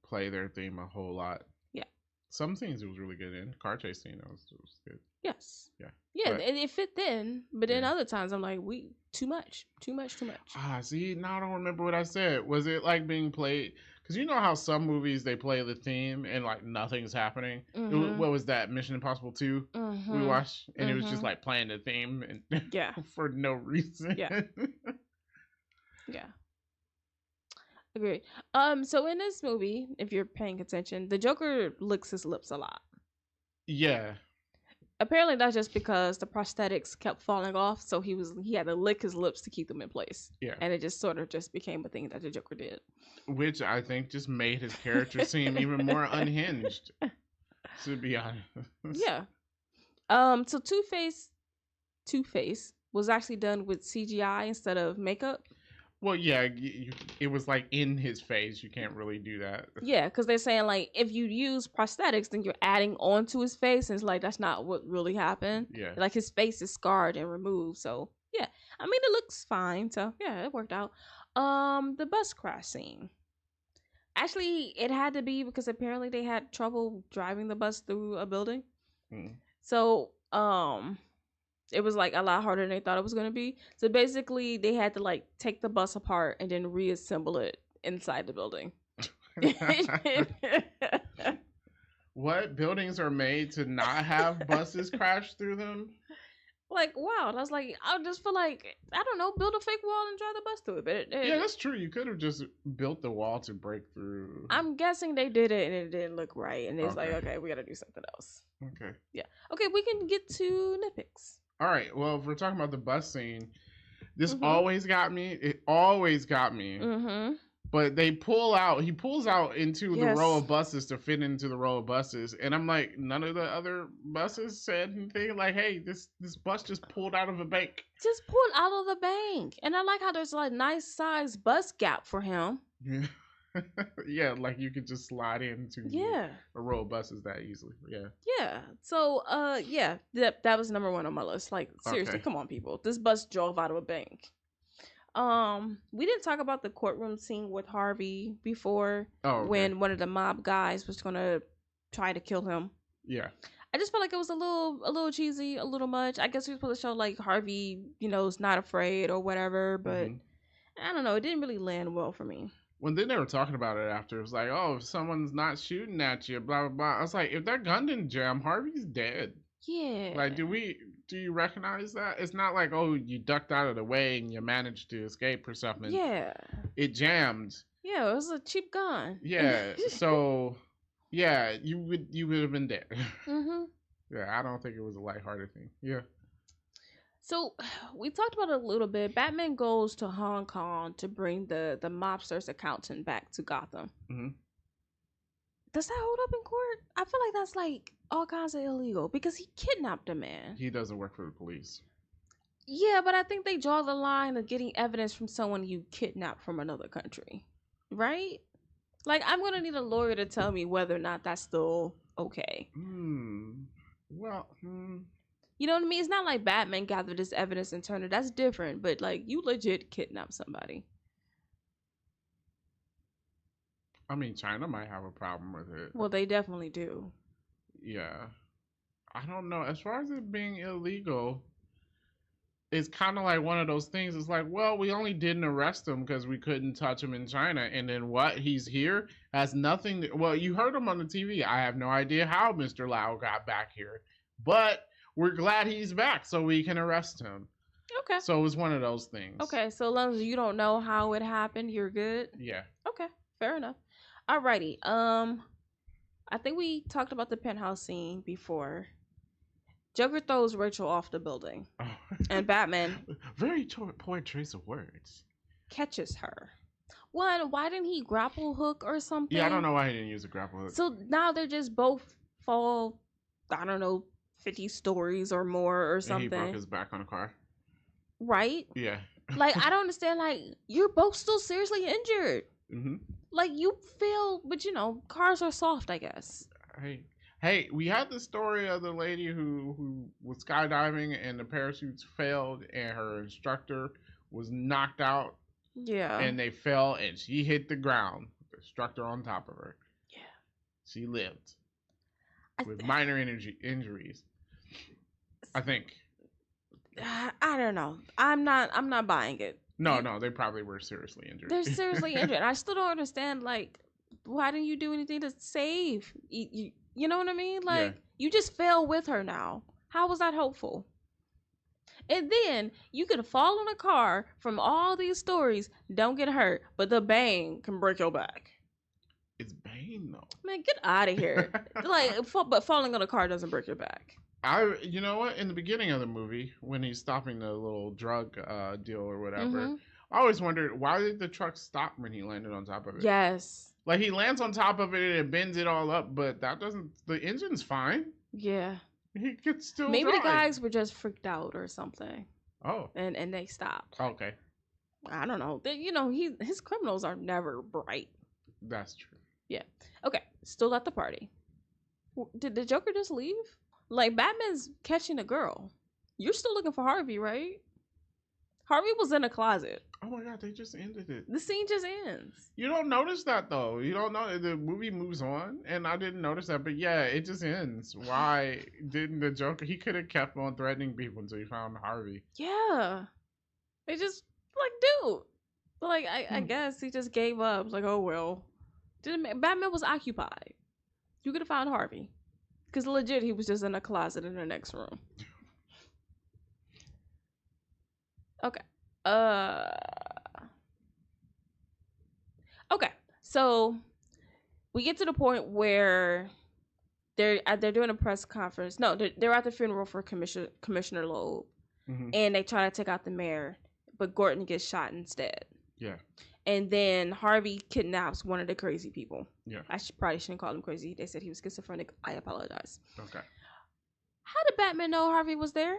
play their theme a whole lot. Yeah. Some scenes it was really good in. Car chase scene it was good. Yes. Yeah. Yeah, and it fit then. But then other times I'm like, too much. Ah, see, now I don't remember what I said. Was it like being played? Because you know how some movies they play the theme and like nothing's happening. Mm-hmm. What was that? Mission Impossible 2 mm-hmm. we watched, and it was just like playing the theme and for no reason. Yeah. Yeah. Agreed. So in this movie, if you're paying attention, the Joker licks his lips a lot. Yeah. Apparently that's just because the prosthetics kept falling off, so he had to lick his lips to keep them in place. Yeah. And it just sort of just became a thing that the Joker did. Which I think just made his character seem even more unhinged. To be honest. Yeah. So Two-Face was actually done with CGI instead of makeup. Well, yeah, it was like in his face. You can't really do that. Yeah, because they're saying like if you use prosthetics, then you're adding onto his face, and it's like that's not what really happened. Yeah, like his face is scarred and removed. So yeah, I mean it looks fine. So yeah, it worked out. The bus crash scene. Actually, it had to be because apparently they had trouble driving the bus through a building. So it was like a lot harder than they thought it was going to be. So basically they had to like take the bus apart and then reassemble it inside the building. What buildings are made to not have buses crash through them? Like, wow. And I was like, I just feel like, I don't know, build a fake wall and drive the bus through it. But yeah, that's true. You could have just built the wall to break through. I'm guessing they did it and it didn't look right. And it's like, okay, we got to do something else. Okay. Yeah. Okay, we can get to nitpicks. All right. Well, if we're talking about the bus scene, this always got me. It always got me. Mm-hmm. But he pulls out into the row of buses to fit into the row of buses. And I'm like, none of the other buses said anything like, hey, this bus just pulled out of a bank. Just pulled out of the bank. And I like how there's like nice size bus gap for him. Yeah. Yeah, like you could just slide into a row of buses that easily. Yeah. Yeah. So that was number one on my list. Like seriously, come on, people. This bus drove out of a bank. We didn't talk about the courtroom scene with Harvey before when one of the mob guys was gonna try to kill him. Yeah. I just felt like it was a little cheesy, a little much. I guess we were supposed to show like Harvey, is not afraid or whatever, but I don't know, it didn't really land well for me. When then they were talking about it after, it was like, oh, if someone's not shooting at you, blah, blah, blah. I was like, if that gun didn't jam, Harvey's dead. Yeah. Like, do you recognize that? It's not like, oh, you ducked out of the way and you managed to escape or something. Yeah. It jammed. Yeah, it was a cheap gun. Yeah, so Yeah, you would have been dead. Mm-hmm. Yeah, I don't think it was a lighthearted thing. Yeah. So we talked about it a little bit. Batman goes to Hong Kong to bring the mobster's accountant back to Gotham. Mm-hmm. Does that hold up in court? I feel like that's like all kinds of illegal because he kidnapped a man. He doesn't work for the police. Yeah, but I think they draw the line of getting evidence from someone you kidnapped from another country, right? Like, I'm gonna need a lawyer to tell me whether or not that's still okay. Well, you know what I mean? It's not like Batman gathered this evidence and turned it. That's different. But like, you legit kidnapped somebody. I mean, China might have a problem with it. Well, they definitely do. Yeah, I don't know. As far as it being illegal, it's kind of like one of those things. It's like, well, we only didn't arrest him because we couldn't touch him in China. And then what? He's here? Has nothing. Well, you heard him on the TV. I have no idea how Mr. Lau got back here. But we're glad he's back so we can arrest him. Okay. So it was one of those things. Okay. So as long as you don't know how it happened, you're good? Yeah. Okay. Fair enough. Alrighty. I think we talked about the penthouse scene before. Joker throws Rachel off the building. Oh. And Batman... Very poor choice of words. Catches her. Why didn't he grapple hook or something? Yeah, I don't know why he didn't use a grapple hook. So now they're just both fall, I don't know, 50 stories or more or something. And he broke his back on a car. Right? Yeah. Like, I don't understand. Like, you're both still seriously injured. Mm-hmm. Like, you feel, but you know, cars are soft, I guess. Hey, we had the story of the lady who was skydiving and the parachutes failed and her instructor was knocked out. Yeah. And they fell and she hit the ground. The instructor on top of her. Yeah. She lived with minor injuries. I think. I don't know. I'm not buying it. No, they probably were seriously injured. They're seriously injured. I still don't understand, like, why didn't you do anything to save? You know what I mean? Like, You just fell with her now. How was that helpful? And then you could fall in a car from all these stories, don't get hurt, but the bang can break your back. It's Bane, though. Man, get out of here. But falling on a car doesn't break your back. You know what? In the beginning of the movie, when he's stopping the little drug deal or whatever, mm-hmm. I always wondered, why did the truck stop when he landed on top of it? Yes. Like, he lands on top of it and it bends it all up, but that doesn't... The engine's fine. Yeah. He could still Maybe drive. The guys were just freaked out or something. Oh. And they stopped. Okay. I don't know. His criminals are never bright. That's true. Yeah. Okay. Still at the party. Did the Joker just leave? Like, Batman's catching a girl. You're still looking for Harvey, right? Harvey was in a closet. Oh my God, they just ended it. The scene just ends. You don't notice that, though. You don't know. The movie moves on, and I didn't notice that. But yeah, it just ends. Why didn't the Joker... He could have kept on threatening people until he found Harvey. Yeah. They just, like, dude. Like, I guess he just gave up. Like, oh, well. Batman was occupied. You could have found Harvey. Because legit, he was just in a closet in the next room. Okay. Okay. So we get to the point where they're doing a press conference. No, they're at the funeral for Commissioner Loeb, mm-hmm. and they try to take out the mayor, but Gordon gets shot instead. Yeah. And then Harvey kidnaps one of the crazy people. Yeah. I probably shouldn't call him crazy. They said he was schizophrenic. I apologize. Okay. How did Batman know Harvey was there?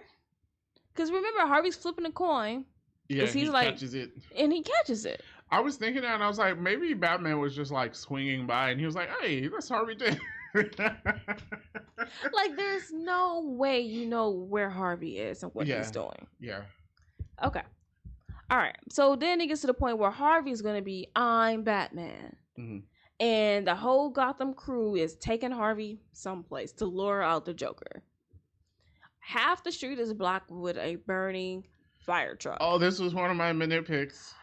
Because remember, Harvey's flipping a coin. Yeah, he catches it. And he catches it. I was thinking that, and I was like, maybe Batman was just, like, swinging by, and he was like, hey, that's Harvey Dent. Like, there's no way you know where Harvey is and what he's doing. Yeah. Okay. All right. So then it gets to the point where Harvey's going to be, I'm Batman. Mm-hmm. And the whole Gotham crew is taking Harvey someplace to lure out the Joker. Half the street is blocked with a burning fire truck. Oh, this was one of my nitpicks.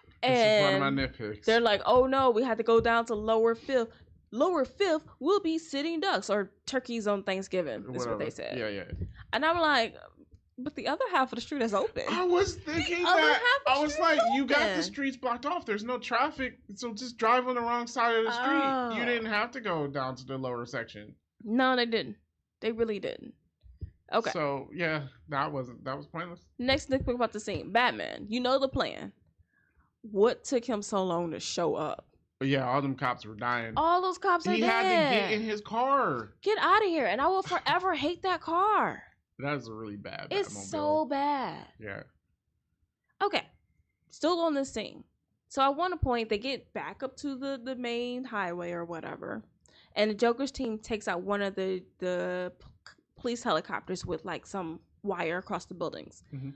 They're like, oh no, we had to go down to lower fifth. Lower fifth will be sitting ducks or turkeys on Thanksgiving, is what they said. Yeah. And I'm like, But the other half of the street is open. I was thinking that. I was like, you got the streets blocked off. There's no traffic, so just drive on the wrong side of the street. You didn't have to go down to the lower section. No, they didn't. They really didn't. Okay. So yeah, that was pointless. Next nitpick about the scene. Batman, you know the plan. What took him so long to show up? But yeah, all them cops were dying. All those cops are dead. He had to get in his car. Get out of here. And I will forever hate that car. That is a really bad Batmobile. It's so bad. Yeah. Okay. Still on this scene. So at one point, they get back up to the main highway or whatever. And the Joker's team takes out one of the police helicopters with like some wire across the buildings. Mm-hmm.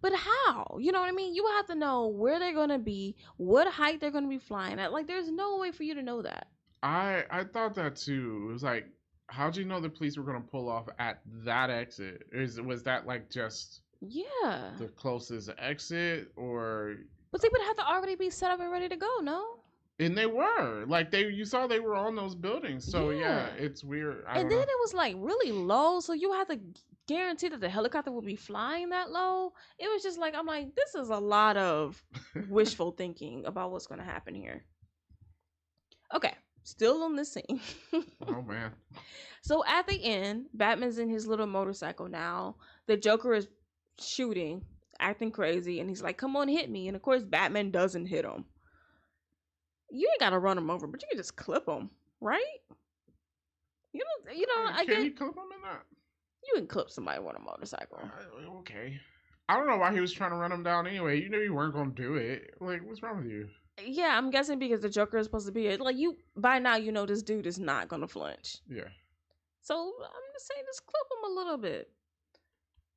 But how? You know what I mean? You have to know where they're going to be, what height they're going to be flying at. Like, there's no way for you to know that. I thought that too. It was like, how'd you know the police were going to pull off at that exit? Was that like just the closest exit, or? But they would have to already be set up and ready to go, no? And they were like you saw they were on those buildings. So yeah it's weird. And then it was like really low, so you had to guarantee that the helicopter would be flying that low. It was just like, I'm like, this is a lot of wishful thinking about what's going to happen here. Okay, still on this scene. Oh man. So at the end, Batman's in his little motorcycle now. The Joker is shooting, acting crazy, and he's like, come on, hit me. And of course, Batman doesn't hit him. You ain't gotta run him over, but you can just clip him, right? You know. Can you clip him in that? You can clip somebody on a motorcycle. Okay. I don't know why he was trying to run him down anyway. You knew you weren't gonna do it. Like, what's wrong with you? Yeah, I'm guessing because the Joker is supposed to be like you. By now, you know this dude is not gonna flinch. Yeah. So I'm just saying, just clip him a little bit.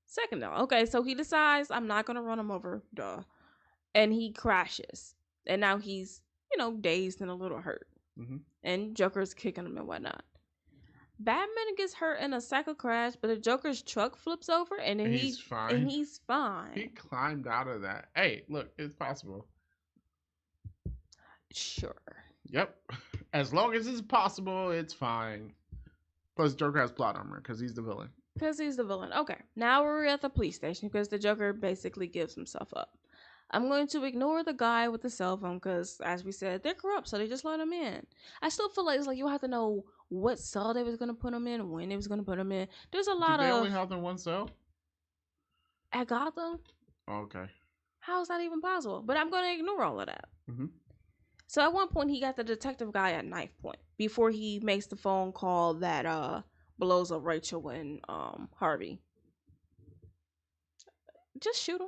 Second though, okay, so he decides I'm not gonna run him over, and he crashes, and now he's dazed and a little hurt, and Joker's kicking him and whatnot. Batman gets hurt in a cycle crash, but the Joker's truck flips over, and then he's fine. And he's fine. He climbed out of that. Hey, look, it's possible. Sure. Yep. As long as it's possible, it's fine. Plus, Joker has plot armor because he's the villain. Okay. Now we're at the police station because the Joker basically gives himself up. I'm going to ignore the guy with the cell phone because, as we said, they're corrupt, so they just let him in. I still feel like it's like you have to know what cell they was going to put him in, when they was going to put him in. There's a lot of... Did they only have them one cell? At Gotham? Oh, okay. How is that even possible? But I'm going to ignore all of that. Mm-hmm. So at one point, he got the detective guy at knife point before he makes the phone call that blows up Rachel and Harvey. Just shoot him.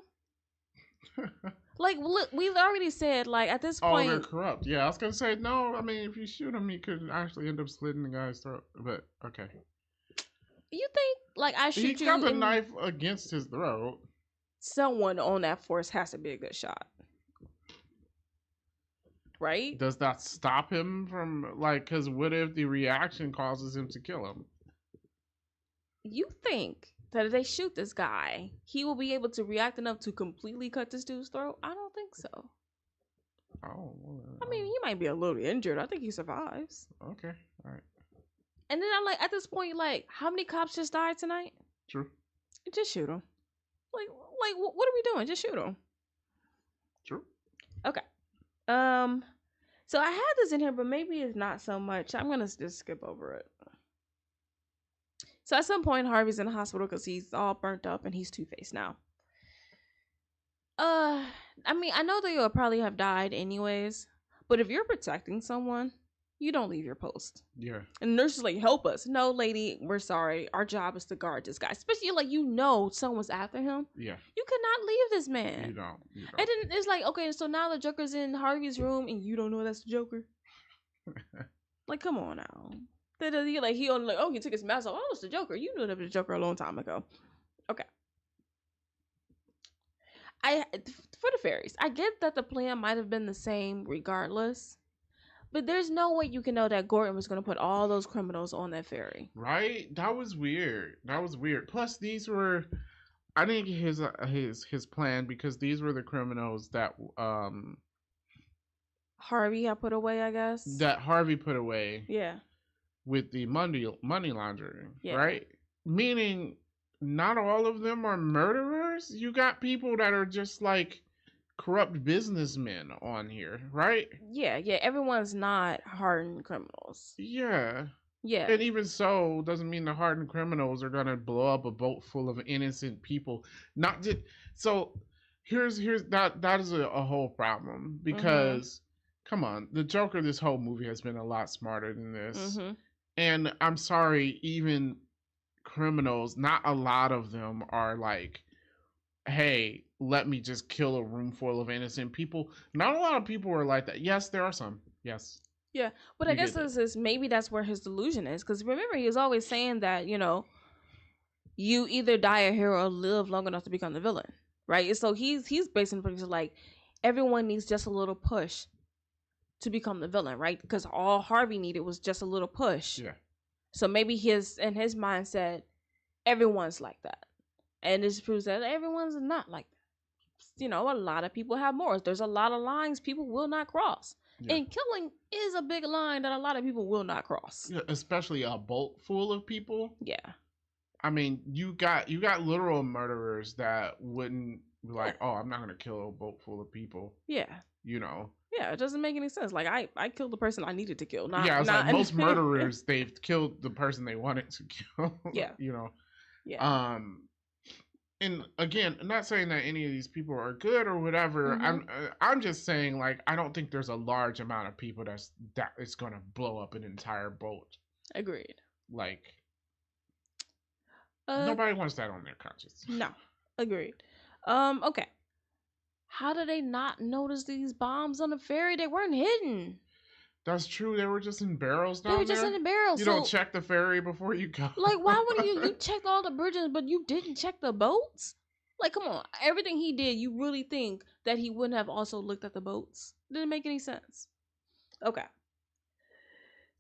Like, look, we've already said, like, at this point... Oh, they're corrupt. Yeah, I was going to say, no, I mean, if you shoot him, he could actually end up slitting the guy's throat. But, okay. You think, like, I shoot you... He got the knife against his throat. Someone on that force has to be a good shot. Right? Does that stop him from, like, because what if the reaction causes him to kill him? You think that if they shoot this guy, he will be able to react enough to completely cut this dude's throat? I don't think so. Oh. I mean, he might be a little injured. I think he survives. Okay. All right. And then I'm like, at this point, like, how many cops just died tonight? True. Just shoot him. Like, what are we doing? Just shoot him. True. Okay. So I had this in here, but maybe it's not so much. I'm gonna just skip over it. So at some point, Harvey's in the hospital because he's all burnt up and he's Two-Faced now. I mean, I know that you'll probably have died anyways, but if you're protecting someone, you don't leave your post. Yeah. And the nurse is like, help us. No, lady, we're sorry. Our job is to guard this guy. Especially like, someone's after him. Yeah. You cannot leave this man. You don't. And then it's like, okay, so now the Joker's in Harvey's room and you don't know that's the Joker? Like, come on now. He took his mask off. Oh, it's the Joker. You knew that was the Joker a long time ago. Okay. For the fairies, I get that the plan might have been the same regardless, but there's no way you can know that Gordon was going to put all those criminals on that ferry. Right? That was weird. Plus, these were, I didn't get his plan because these were the criminals that Harvey had put away, I guess. That Harvey put away. Yeah. With the money laundering, right? Meaning, not all of them are murderers. You got people that are just like corrupt businessmen on here, right? Yeah, yeah. Everyone's not hardened criminals. Yeah. Yeah. And even so, doesn't mean the hardened criminals are gonna blow up a boat full of innocent people. Not just so. Here's that is a whole problem because come on, the Joker this whole movie has been a lot smarter than this. And I'm sorry, even criminals, not a lot of them are like, hey, let me just kill a room full of innocent people. Not a lot of people are like that. Yes, there are some. Yes. Yeah, but I guess this is maybe that's where his delusion is. Because remember, he was always saying that you either die a hero or live long enough to become the villain, right? So he's basically like everyone needs just a little push to become the villain, right? Because all Harvey needed was just a little push. Yeah. So maybe his mindset, everyone's like that, and this proves that everyone's not like that. A lot of people have morals. There's a lot of lines people will not cross. Yeah. And killing is a big line that a lot of people will not cross. Yeah, especially a boat full of people. Yeah. I mean, you got literal murderers that wouldn't be like, oh, I'm not gonna kill a boat full of people. Yeah. Yeah, it doesn't make any sense. Like I killed the person I needed to kill. Like most murderers, they've killed the person they wanted to kill. Yeah. Yeah. And again, I'm not saying that any of these people are good or whatever. I'm just saying, like, I don't think there's a large amount of people that is going to blow up an entire boat. Agreed. Like, nobody wants that on their conscience. No, agreed. Okay. How did they not notice these bombs on the ferry? They weren't hidden. That's true. They were just in barrels down there. They were just in the barrels. You don't check the ferry before you go. Like, why would you checked all the bridges, but you didn't check the boats? Like, come on. Everything he did, you really think that he wouldn't have also looked at the boats? Didn't make any sense. Okay.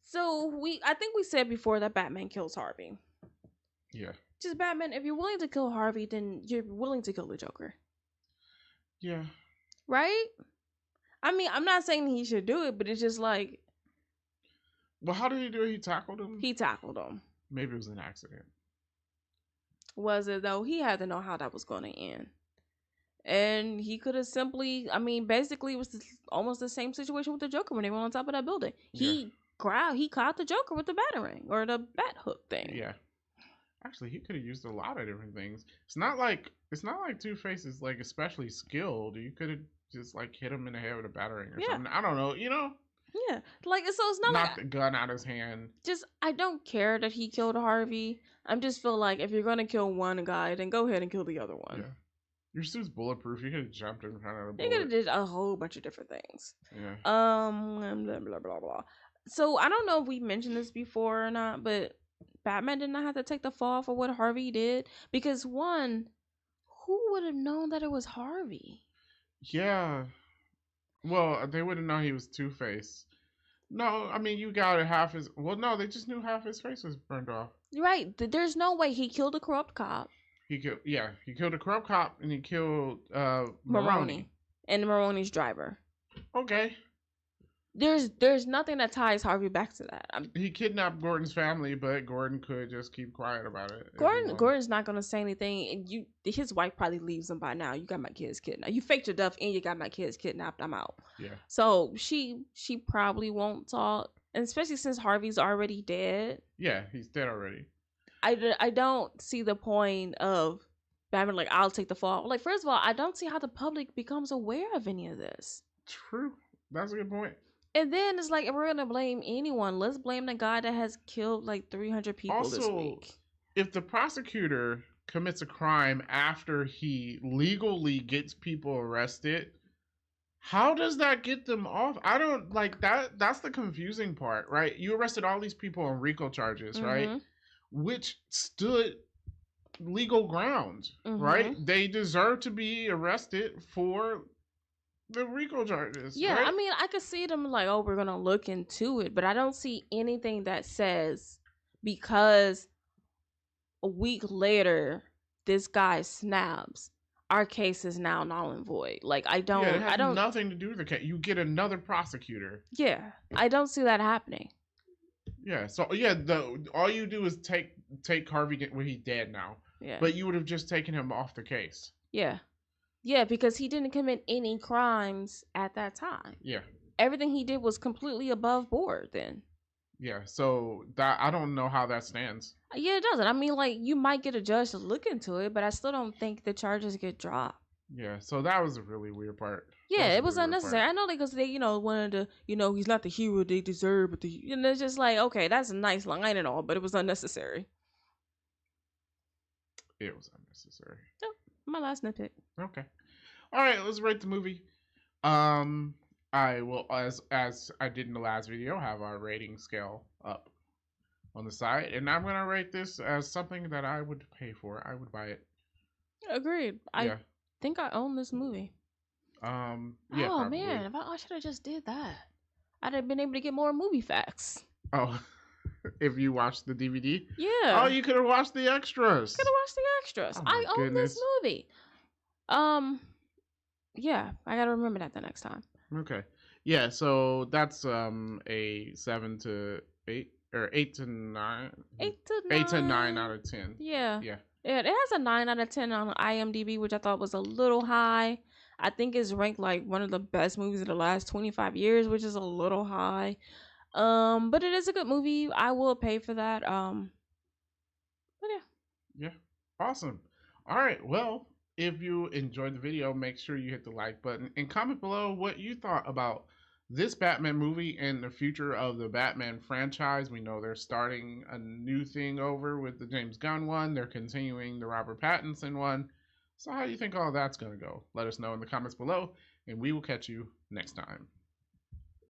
So, I think we said before that Batman kills Harvey. Yeah. Just Batman, if you're willing to kill Harvey, then you're willing to kill the Joker. Yeah. Right? I mean, I'm not saying he should do it, but it's just like... Well, how did he do it? He tackled him? He tackled him. Maybe it was an accident. Was it, though? He had to know how that was going to end. And he could have simply... I mean, basically, it was almost the same situation with the Joker when they were on top of that building. He caught the Joker with the batarang, or the bat hook thing. Yeah. Actually, he could have used a lot of different things. It's not like Two-Face is, like, especially skilled. You could have just like hit him in the head with a batarang or something. I don't know, Yeah, like so it's not knock the gun out of his hand. Just I don't care that he killed Harvey. I just feel like if you're gonna kill one guy, then go ahead and kill the other one. Yeah, your suit's bulletproof. You could have jumped in front of the bullet. You could have did a whole bunch of different things. Yeah. Blah blah blah blah. So I don't know if we mentioned this before or not, but Batman did not have to take the fall for what Harvey did because one, who would have known that it was Harvey? Yeah. Well, they wouldn't know he was Two-Face. No, I mean, you got half his... Well, no, they just knew half his face was burned off. Right. There's no way he killed a corrupt cop. He killed a corrupt cop and he killed Maroni. And Maroni's driver. Okay. There's nothing that ties Harvey back to that. He kidnapped Gordon's family, but Gordon could just keep quiet about it. Gordon's not gonna say anything, and his wife probably leaves him by now. You got my kids kidnapped. You faked your death, and you got my kids kidnapped. I'm out. Yeah. So she probably won't talk, and especially since Harvey's already dead. Yeah, he's dead already. I don't see the point of Batman like I'll take the fall. Like first of all, I don't see how the public becomes aware of any of this. True, that's a good point. And then it's like, if we're gonna blame anyone, let's blame the guy that has killed like 300 people this week. If the prosecutor commits a crime after he legally gets people arrested, how does that get them off? I don't like that. That's the confusing part, right? You arrested all these people on RICO charges, right? Which stood legal ground, right? They deserve to be arrested for the RICO charges. Yeah, right? I mean, I could see them like, oh, we're gonna look into it, but I don't see anything that says because a week later this guy snaps, our case is now null and void. Like I don't. Yeah, it has nothing to do with the case. You get another prosecutor. Yeah, I don't see that happening. Yeah. So yeah, all you do is take Harvey when he's dead now. Yeah. But you would have just taken him off the case. Yeah. Yeah, because he didn't commit any crimes at that time. Yeah. Everything he did was completely above board then. Yeah, so that I don't know how that stands. Yeah, it doesn't. I mean, like, you might get a judge to look into it, but I still don't think the charges get dropped. Yeah, so that was a really weird part. Yeah, it was unnecessary. I know because they, wanted to, he's not the hero they deserve, but it's just like, okay, that's a nice line and all, but it was unnecessary. It was unnecessary. Yep, my last nitpick. Okay. All right, let's rate the movie. I will, as I did in the last video, have our rating scale up on the side, and I'm gonna rate this as something that I would pay for. I would buy it. Agreed. I think I own this movie. Yeah. Oh probably. man, I should have just did that. I'd have been able to get more movie facts. Oh, if you watched the DVD? Yeah. Oh, you could have watched the extras. Could have watched the extras. Oh, I own this movie. Yeah, I gotta remember that the next time. Okay. Yeah, so that's a 7 to 8 or 8 to 9. 8 to 9. 8 to 9 out of 10. Yeah. Yeah. It has a 9 out of 10 on IMDb, which I thought was a little high. I think it's ranked like one of the best movies of the last 25 years, which is a little high. But it is a good movie. I will pay for that. But yeah. Yeah. Awesome. All right. Well, if you enjoyed the video, make sure you hit the like button and comment below what you thought about this Batman movie and the future of the Batman franchise. We know they're starting a new thing over with the James Gunn one. They're continuing the Robert Pattinson one. So how do you think all that's going to go? Let us know in the comments below, and we will catch you next time.